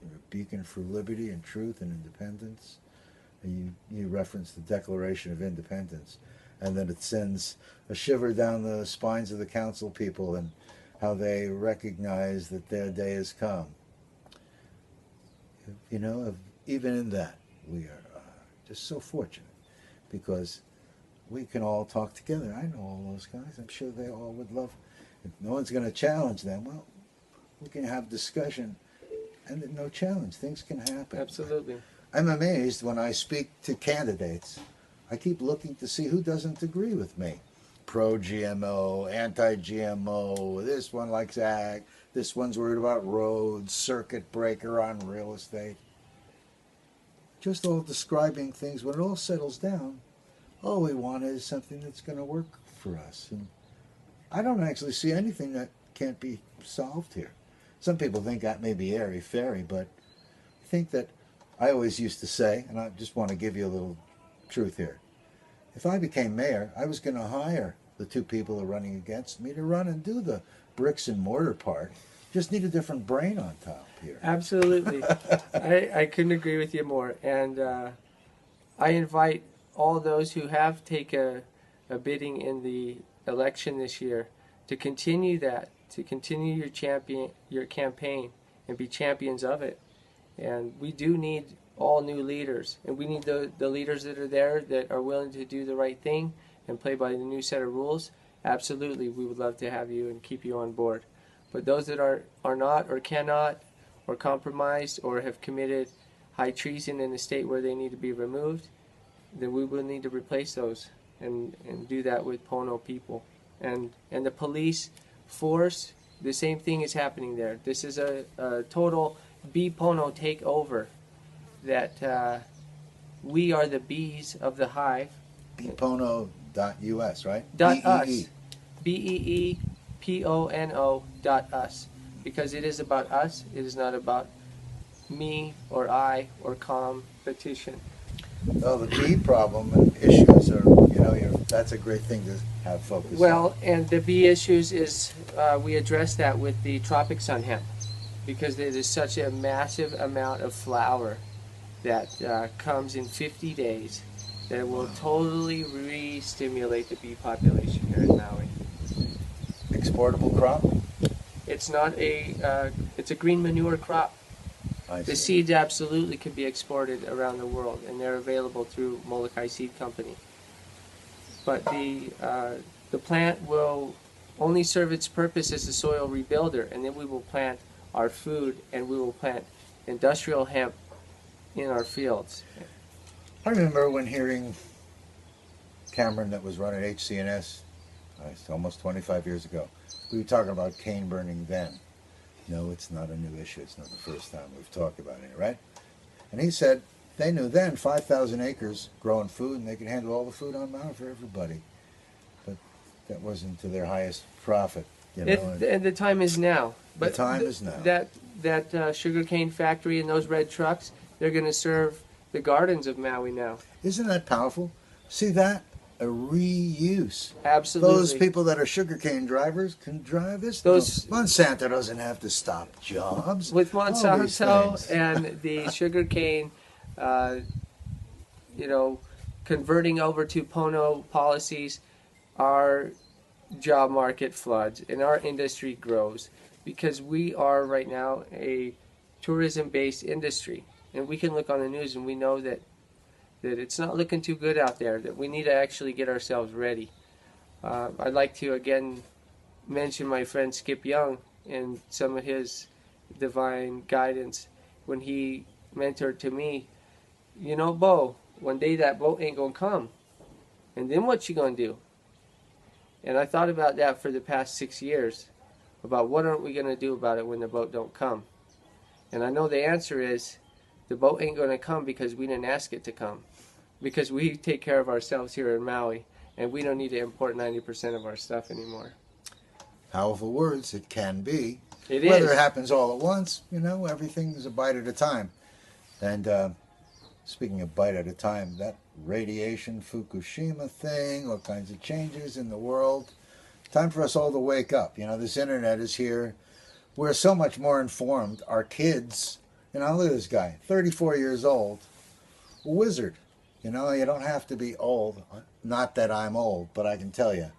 You're a beacon for liberty and truth and independence. And you reference the Declaration of Independence, and then it sends a shiver down the spines of the council people and how they recognize that their day has come. You know, even in that, we are just so fortunate, because we can all talk together. I know all those guys. I'm sure they all would love. If no one's going to challenge them, well, we can have discussion, and no challenge. Things can happen. Absolutely. I'm amazed when I speak to candidates. I keep looking to see who doesn't agree with me. Pro-GMO, anti-GMO, this one likes ag, this one's worried about roads, circuit breaker on real estate. Just all describing things. When it all settles down, all we want is something that's going to work for us. And I don't actually see anything that can't be solved here. Some people think that may be airy-fairy, but I think that I always used to say, and I just want to give you a little truth here, if I became mayor, I was going to hire the two people who are running against me to run and do the bricks and mortar part. Just need a different brain on top here. Absolutely. I couldn't agree with you more. And I invite all those who have taken a bidding in the election this year to continue that, to continue your campaign and be champions of it. And we do need all new leaders, and we need the leaders that are there that are willing to do the right thing and play by the new set of rules. Absolutely, we would love to have you and keep you on board. But those that are not or cannot or compromised or have committed high treason in the state where they need to be removed, then we will need to replace those and do that with Pono people. And the police force, the same thing is happening there. This is a total bee Pono takeover, that we are the bees of the hive. Beepono.us, right? .us. BEE. BEEPONO.us, because it is about us. It is not about me or I or competition. Well, the bee problem and issues are, that's a great thing to have focus on. Well, and the bee issues is we address that with the tropic sun hemp, because it is such a massive amount of flower that comes in 50 days that it will totally re-stimulate the bee population here in Maui. Exportable crop? It's not it's a green manure crop. The seeds absolutely can be exported around the world, and they're available through Molokai Seed Company. But the plant will only serve its purpose as a soil rebuilder, and then we will plant our food, and we will plant industrial hemp in our fields. I remember when hearing Cameron, that was running HCNS almost 25 years ago. We were talking about cane burning then. No, it's not a new issue. It's not the first time we've talked about it, right? And he said they knew then 5,000 acres growing food, and they could handle all the food on Maui for everybody. But that wasn't to their highest profit. And the time is now. But the time is now. That sugarcane factory and those red trucks, they're going to serve the gardens of Maui now. Isn't that powerful? See that? A reuse. Absolutely. Those people that are sugarcane drivers can drive this. Monsanto doesn't have to stop jobs. With Monsanto and the sugarcane, converting over to Pono policies, our job market floods and our industry grows, because we are right now a tourism-based industry, and we can look on the news and we know that it's not looking too good out there, that we need to actually get ourselves ready. I'd like to again mention my friend Skip Young and some of his divine guidance when he mentored to me, Beau, one day that boat ain't gonna come, and then what you gonna do? And I thought about that for the past 6 years, about what aren't we gonna do about it when the boat don't come. And I know the answer is the boat ain't gonna come because we didn't ask it to come, because we take care of ourselves here in Maui, and we don't need to import 90% of our stuff anymore. Powerful words. It can be. It Whether is. it happens all at once, everything's a bite at a time. And speaking of bite at a time, that radiation Fukushima thing, all kinds of changes in the world. Time for us all to wake up. This internet is here. We're so much more informed. Our kids, look at this guy, 34 years old, a wizard. You don't have to be old. Not that I'm old, but I can tell you,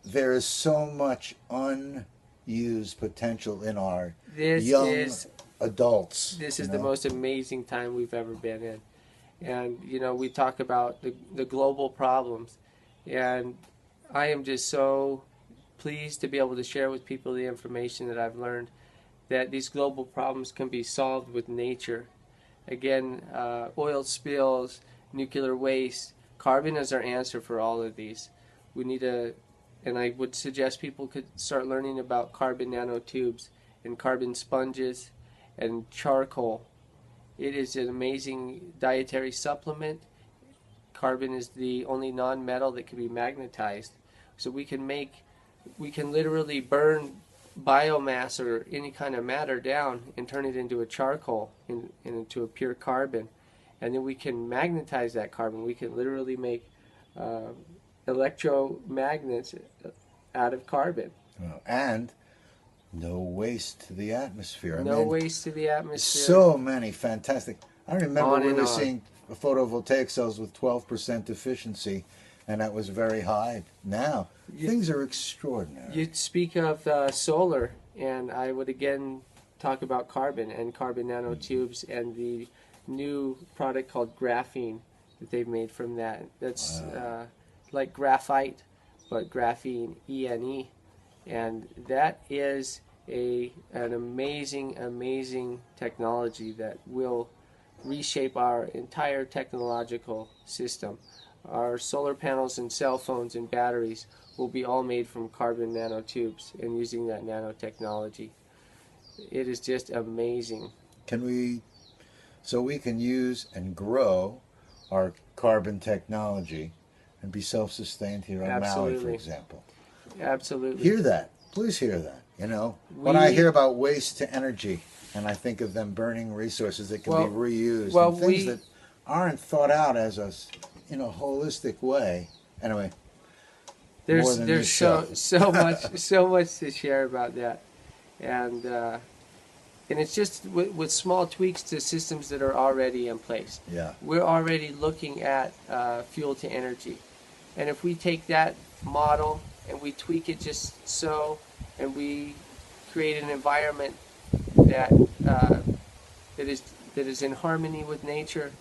there is so much unused potential in our young adults. This is the most amazing time we've ever been in. And, we talk about the global problems. And I am just so pleased to be able to share with people the information that I've learned, that these global problems can be solved with nature. Again, oil spills, nuclear waste, carbon is our answer for all of these. We need and I would suggest people could start learning about carbon nanotubes and carbon sponges and charcoal. It is an amazing dietary supplement. Carbon is the only non-metal that can be magnetized. So we can literally burn biomass or any kind of matter down and turn it into a charcoal and into a pure carbon. And then we can magnetize that carbon. We can literally make electromagnets out of carbon. And no waste to the atmosphere. No waste to the atmosphere. So many fantastic. I remember we were seeing photovoltaic cells with 12% efficiency, and that was very high. Now, things are extraordinary. You speak of solar, and I would again talk about carbon and carbon nanotubes and the new product called graphene that they've made from that. That's like graphite, but graphene, E-N-E. And that is an amazing, amazing technology that will reshape our entire technological system. Our solar panels and cell phones and batteries will be all made from carbon nanotubes and using that nanotechnology. It is just amazing. So we can use and grow our carbon technology and be self-sustained here on Maui, for example. Absolutely. Hear that. Please hear that. You know, when I hear about waste to energy, and I think of them burning resources that can be reused, and things that aren't thought out as a, holistic way. Anyway, there's so much to share about that, and it's just with small tweaks to systems that are already in place. Yeah, we're already looking at fuel to energy, and if we take that model and we tweak it just so, and we create an environment that that is in harmony with nature,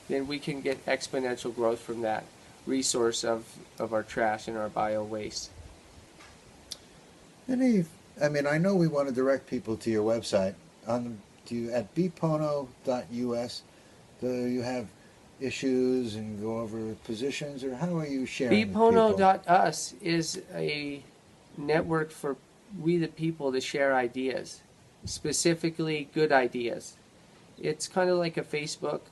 then we can get exponential growth from that resource of our trash and our bio waste. I know we want to direct people to your website. At bpono.us, do you have issues and go over positions, or how are you sharing? bpono.us is a network for we the people to share ideas, specifically good ideas. It's kind of like a Facebook,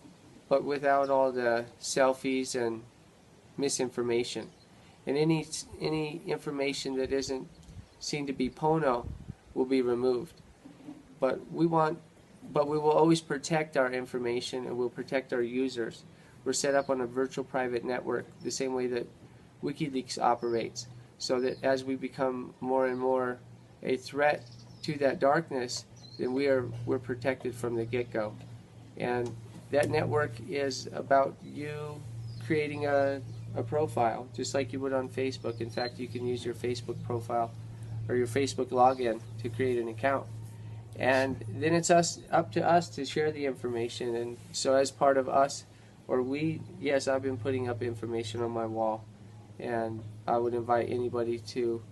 but without all the selfies and misinformation. And any information that isn't seen to be Pono will be removed. But we will always protect our information, and we'll protect our users. We're set up on a virtual private network the same way that WikiLeaks operates, so that as we become more and more a threat to that darkness, then we're protected from the get-go. And that network is about you creating a profile, just like you would on Facebook. In fact, you can use your Facebook profile or your Facebook login to create an account. And then it's up to us to share the information. And so as part of us, yes, I've been putting up information on my wall. And I would invite anybody to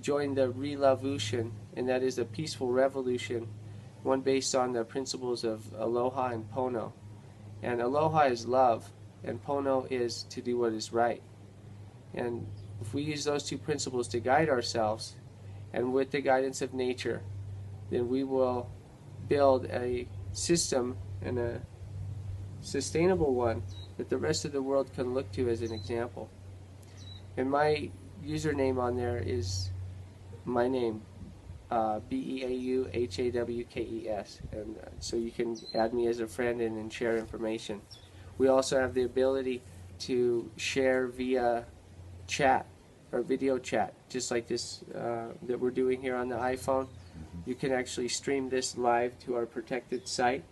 join the Revolution, and that is a peaceful revolution, one based on the principles of Aloha and Pono. And Aloha is love, and Pono is to do what is right. And if we use those two principles to guide ourselves, and with the guidance of nature, then we will build a system, and a sustainable one, that the rest of the world can look to as an example. And my username on there is my name, BeauHawkes, and so you can add me as a friend and share information. We also have the ability to share via chat or video chat, just like this that we're doing here on the iPhone. You can actually stream this live to our protected site,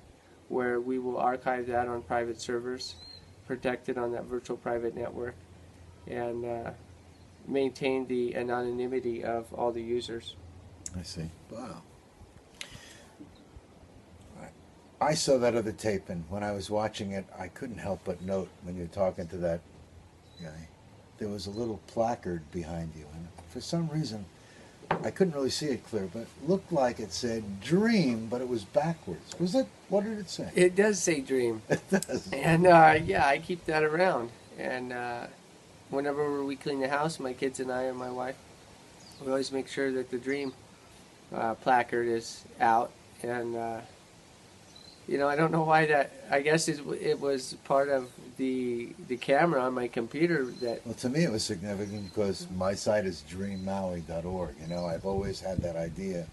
where we will archive that on private servers, protected on that virtual private network, and maintain the anonymity of all the users. I see. Wow. I saw that other tape, and when I was watching it, I couldn't help but note when you were talking to that guy, there was a little placard behind you, and for some reason, I couldn't really see it clear, but it looked like it said "dream," but it was backwards. Was it? What did it say? It does say "dream." It does. And yeah, I keep that around. And whenever we clean the house, my kids and I and my wife, we always make sure that the "dream" placard is out. And I don't know why that. I guess it was part of the camera on my computer that. Well, to me, it was significant because my site is dreammaui.org. I've always had that idea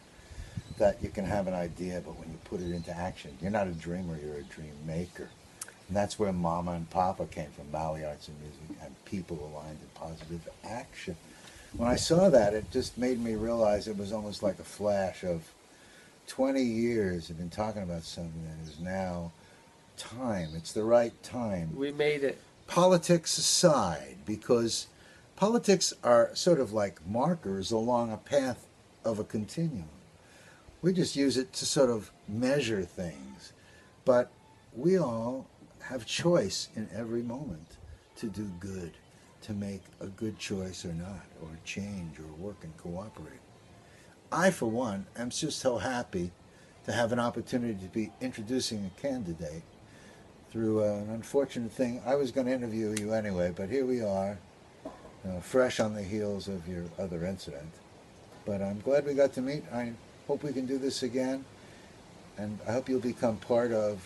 that you can have an idea, but when you put it into action, you're not a dreamer, you're a dream maker. And that's where Mama and Papa came from, Maui Arts and Music, and people aligned in positive action. When I saw that, it just made me realize it was almost like a flash of 20 years I've been talking about something that is now time. It's the right time. We made it. Politics aside, because politics are sort of like markers along a path of a continuum. We just use it to sort of measure things. But we all have choice in every moment to do good, to make a good choice or not, or change, or work and cooperate. I, for one, am just so happy to have an opportunity to be introducing a candidate through an unfortunate thing. I was going to interview you anyway, but here we are, fresh on the heels of your other incident. But I'm glad we got to meet. I hope we can do this again, and I hope you'll become part of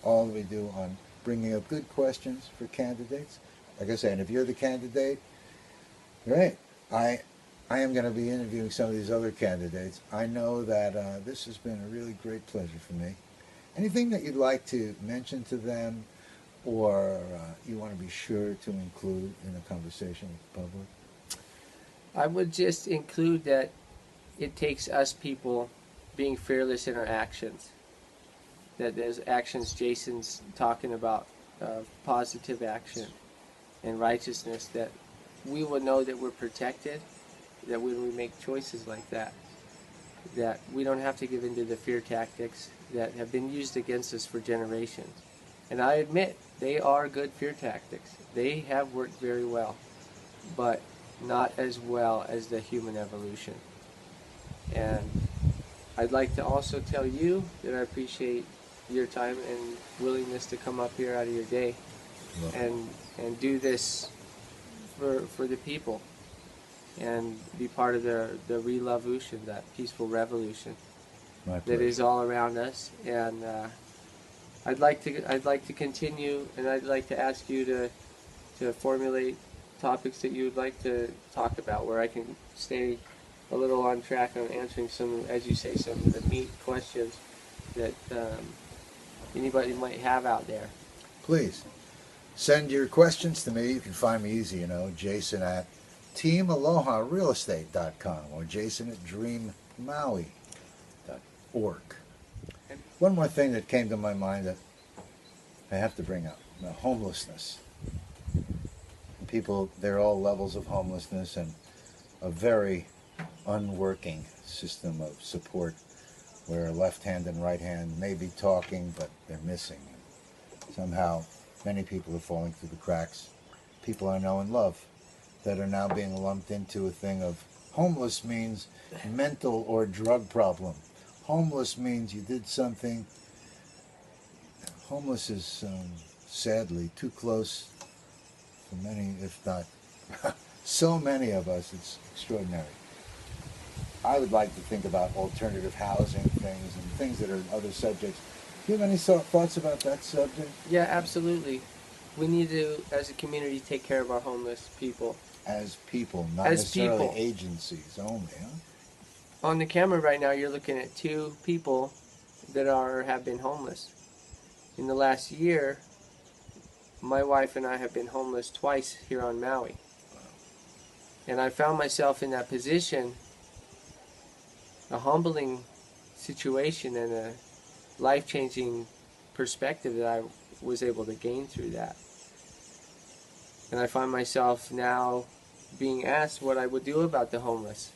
all that we do on bringing up good questions for candidates. Like I said, if you're the candidate, great. I I am going to be interviewing some of these other candidates. I know that this has been a really great pleasure for me. Anything that you'd like to mention to them, or you want to be sure to include in a conversation with the public? I would just include that it takes us people being fearless in our actions. That there's actions Jason's talking about, positive action and righteousness, that we will know that we're protected, that when we make choices like that we don't have to give in to the fear tactics that have been used against us for generations. And I admit, they are good fear tactics. They have worked very well, but not as well as the human evolution. And I'd like to also tell you that I appreciate your time and willingness to come up here out of your day and do this for the people and be part of the revolution, that peaceful revolution that is all around us. And I'd like to continue, and I'd like to ask you to formulate topics that you would like to talk about, where I can stay a little on track on answering some, as you say, some of the meat questions that anybody might have out there. Please send your questions to me. You can find me easy, Jason at teamaloharealestate.com or Jason at dreammaui.org. One more thing that came to my mind that I have to bring up: homelessness. People, they're all levels of homelessness, and a very unworking system of support where left hand and right hand may be talking, but they're missing. Somehow, many people are falling through the cracks. People I know and love that are now being lumped into a thing of homeless means mental or drug problem. Homeless means you did something. Homeless is sadly too close for many, if not so many of us. It's extraordinary. I would like to think about alternative housing things and things that are other subjects. Do you have any thoughts about that subject? Yeah, absolutely. We need to, as a community, take care of our homeless people. As people, not as necessarily people. Agencies only, huh? On the camera right now, you're looking at two people that have been homeless. In the last year, my wife and I have been homeless twice here on Maui. And I found myself in that position, a humbling situation and a life-changing perspective that I was able to gain through that. And I find myself now being asked what I would do about the homeless.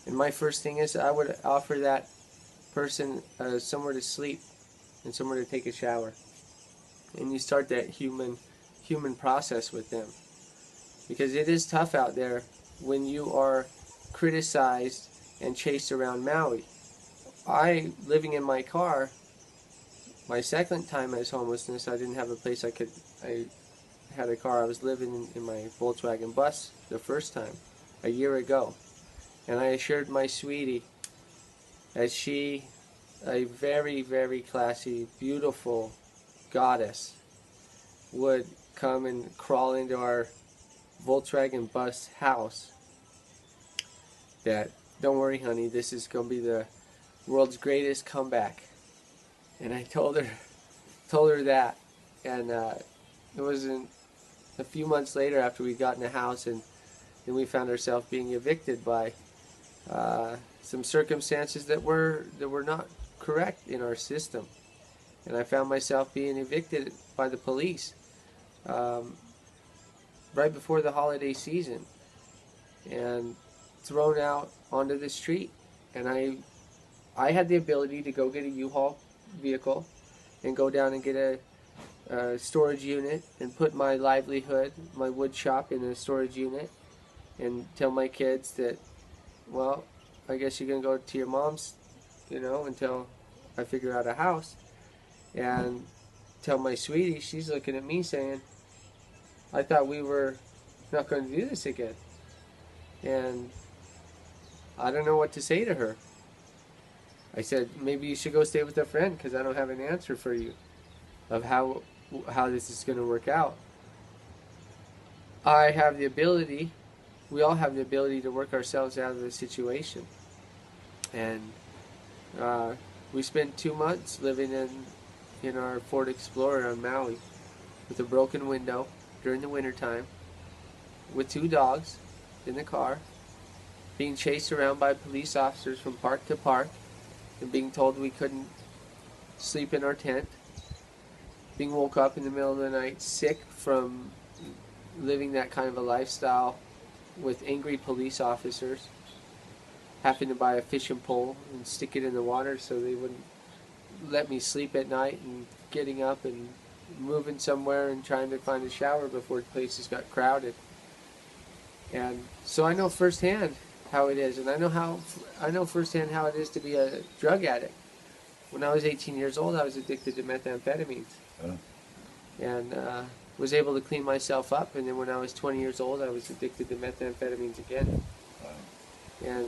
And my first thing is I would offer that person somewhere to sleep and somewhere to take a shower. And you start that human process with them. Because it is tough out there when you are criticized and chased around Maui. Living in my car, my second time as homelessness, I didn't have a place I had a car. I was living in my Volkswagen bus the first time, a year ago. And I assured my sweetie, as she, a very, very classy, beautiful goddess, would come and crawl into our Volkswagen bus house, that, don't worry honey, this is going to be the world's greatest comeback. And I told her that, and it wasn't a few months later after we got in the house, and then we found ourselves being evicted by some circumstances that were not correct in our system. And I found myself being evicted by the police right before the holiday season and thrown out onto the street. And I had the ability to go get a U-Haul vehicle and go down and get a storage unit and put my livelihood, my wood shop, in a storage unit and tell my kids that, well, I guess you're going to go to your mom's, until I figure out a house. And tell my sweetie, she's looking at me saying, I thought we were not going to do this again. And I don't know what to say to her. I said, maybe you should go stay with a friend because I don't have an answer for you of how this is going to work out. I have the ability we all have the ability to work ourselves out of the situation. And we spent 2 months living in our Ford Explorer on Maui with a broken window during the wintertime, with 2 dogs in the car, being chased around by police officers from park to park, and being told we couldn't sleep in our tent, being woke up in the middle of the night sick from living that kind of a lifestyle with angry police officers, having to buy a fishing pole and stick it in the water so they wouldn't let me sleep at night, and getting up and moving somewhere and trying to find a shower before places got crowded. And so I know firsthand how it is, and I know firsthand how it is to be a drug addict. When I was 18 years old, I was addicted to methamphetamines, and was able to clean myself up. And then when I was 20 years old, I was addicted to methamphetamines again, and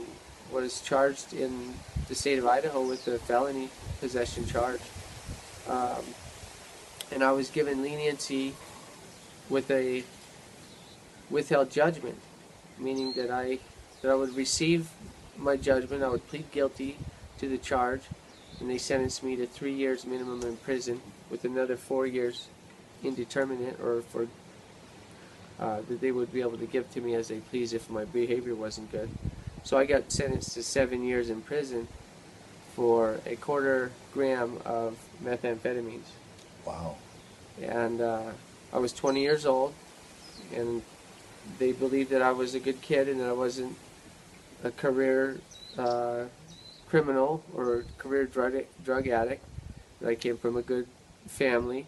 was charged in the state of Idaho with a felony possession charge. And I was given leniency with a withheld judgment, meaning that I would receive my judgment, I would plead guilty to the charge, and they sentenced me to 3 years minimum in prison with another 4 years indeterminate, or for that they would be able to give to me as they please if my behavior wasn't good. So I got sentenced to 7 years in prison for a 1/4 gram of methamphetamines. Wow. And I was 20 years old, and they believed that I was a good kid and that I wasn't a career criminal or career drug addict, that I came from a good family.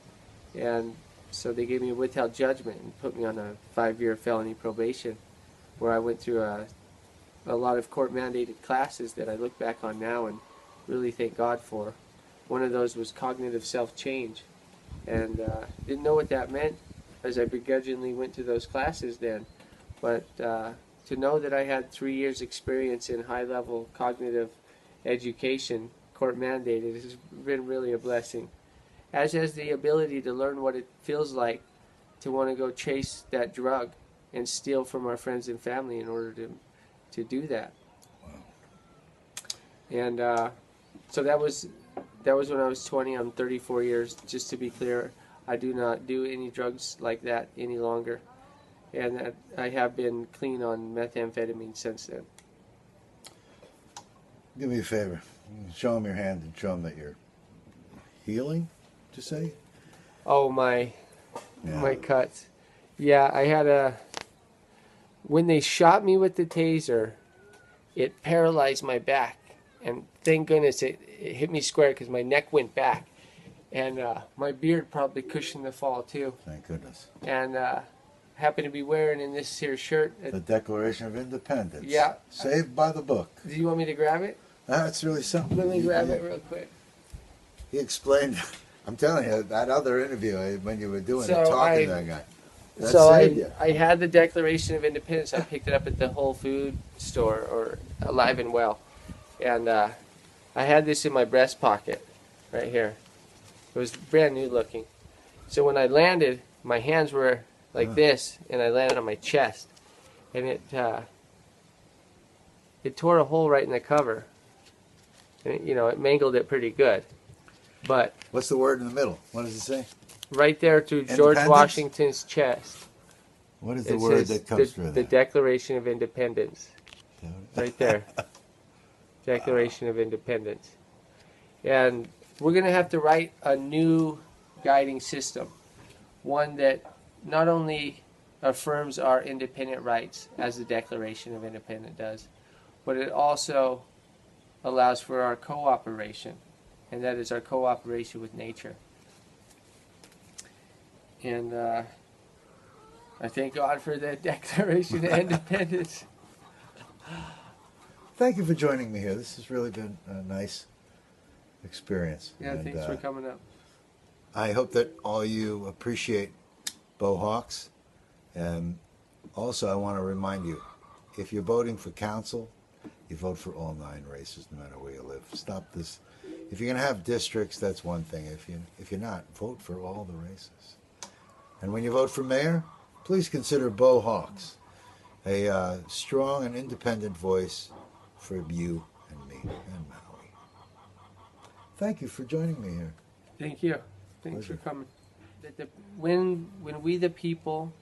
And so they gave me a withheld judgment and put me on a 5-year felony probation, where I went through a lot of court-mandated classes that I look back on now and really thank God for. One of those was cognitive self-change, and didn't know what that meant as I begrudgingly went to those classes then. But to know that I had 3 years experience in high-level cognitive education, court-mandated, has been really a blessing. As has the ability to learn what it feels like to want to go chase that drug and steal from our friends and family in order to do that. Wow. And so that was when I was 20. I'm 34 years. Just to be clear, I do not do any drugs like that any longer, and I have been clean on methamphetamine since then. Do me a favor. Show them your hand and show them that you're healing, to say? Oh, my cuts. Yeah, I had when they shot me with the taser, it paralyzed my back. And thank goodness it hit me square, because my neck went back. And my beard probably cushioned the fall, too. Thank goodness. And happened to be wearing in this here shirt. The Declaration of Independence. Yeah. Saved by the book. Do you want me to grab it? That's really something. Let me grab it real quick. He explained, I'm telling you, that other interview when you were doing So it, talking to that guy. That So saved you. I had the Declaration of Independence. I picked it up at the Whole Food store, or Alive and Well. And I had this in my breast pocket right here. It was brand new looking. So when I landed, my hands were like this, and I landed on my chest. And it tore a hole right in the cover. And it mangled it pretty good. But What's the word in the middle? What does it say? right there through George Independence? Washington's chest, What is the it word says that comes through the that? Declaration of Independence. Right there. Declaration of Independence. And we're going to have to write a new guiding system. One that not only affirms our independent rights, as the Declaration of Independence does, but it also allows for our cooperation. And that is our cooperation with nature. And I thank God for the Declaration of Independence. Thank you for joining me here. This has really been a nice experience. Yeah, And, thanks for coming up. I hope that all you appreciate Beau Hawkes. And also, I want to remind you, if you're voting for council, you vote for all 9 races, no matter where you live. Stop this. If you're going to have districts, that's one thing. If you're not, vote for all the races. And when you vote for mayor, please consider Beau Hawkes. a strong and independent voice for you and me and Maui. Thank you for joining me here. Thank you. Thanks Pleasure. for coming. When we the people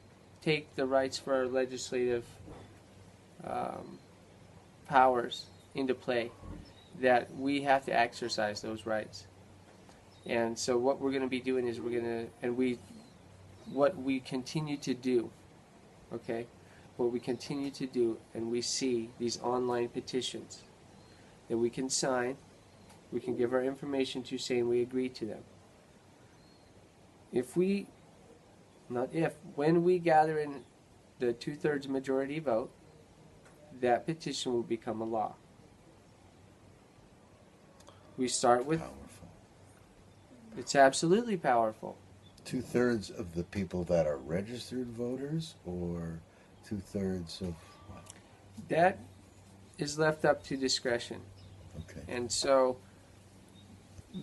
take the rights for our legislative powers into play, that we have to exercise those rights. And so what we're going to be doing is what we continue to do, okay? What we continue to do, and we see these online petitions that we can sign, we can give our information to, saying we agree to them. When we gather in the 2/3 majority vote, that petition will become a law. We start with, Powerful. it's absolutely powerful. 2/3 of the people that are registered voters, or 2/3 of what? That is left up to discretion. Okay. And so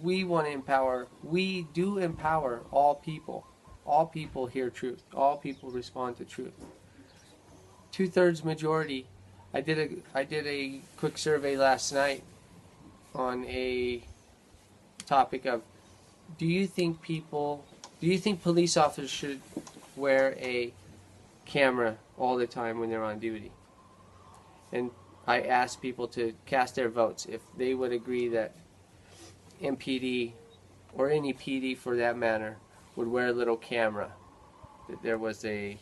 we want to empower, we do empower all people. All people hear truth. All people respond to truth. 2/3 majority. I did a quick survey last night on a topic of, do you think police officers should wear a camera all the time when they're on duty? And I asked people to cast their votes if they would agree that MPD, or any PD for that matter, would wear a little camera, that there was a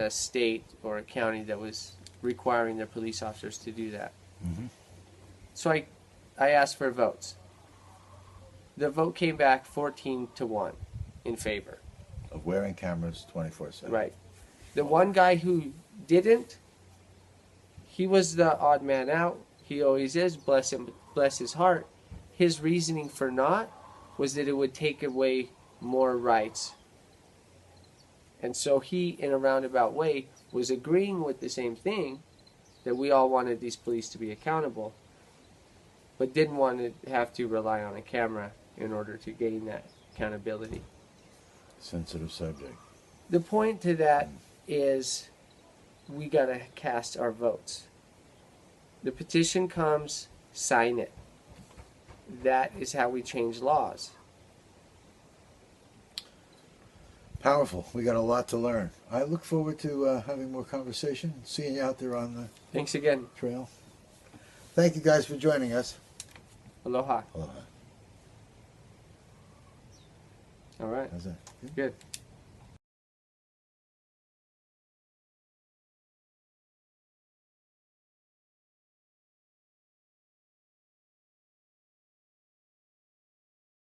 state or a county that was requiring their police officers to do that. Mm-hmm. So I asked for votes. The vote came back 14-1 in favor. Of wearing cameras 24/7. Right. The one guy who didn't, he was the odd man out. He always is, bless him, bless his heart. His reasoning for not was that it would take away more rights. And so he, in a roundabout way, was agreeing with the same thing, that we all wanted these police to be accountable, but didn't want to have to rely on a camera in order to gain that accountability. Sensitive subject. The point to that is we got to cast our votes. The petition comes, sign it. That is how we change laws. Powerful. We got a lot to learn. I look forward to having more conversation, seeing you out there on the Thanks again. trail. Thank you guys for joining us. Aloha. Aloha. All right. How's that? Good? Good.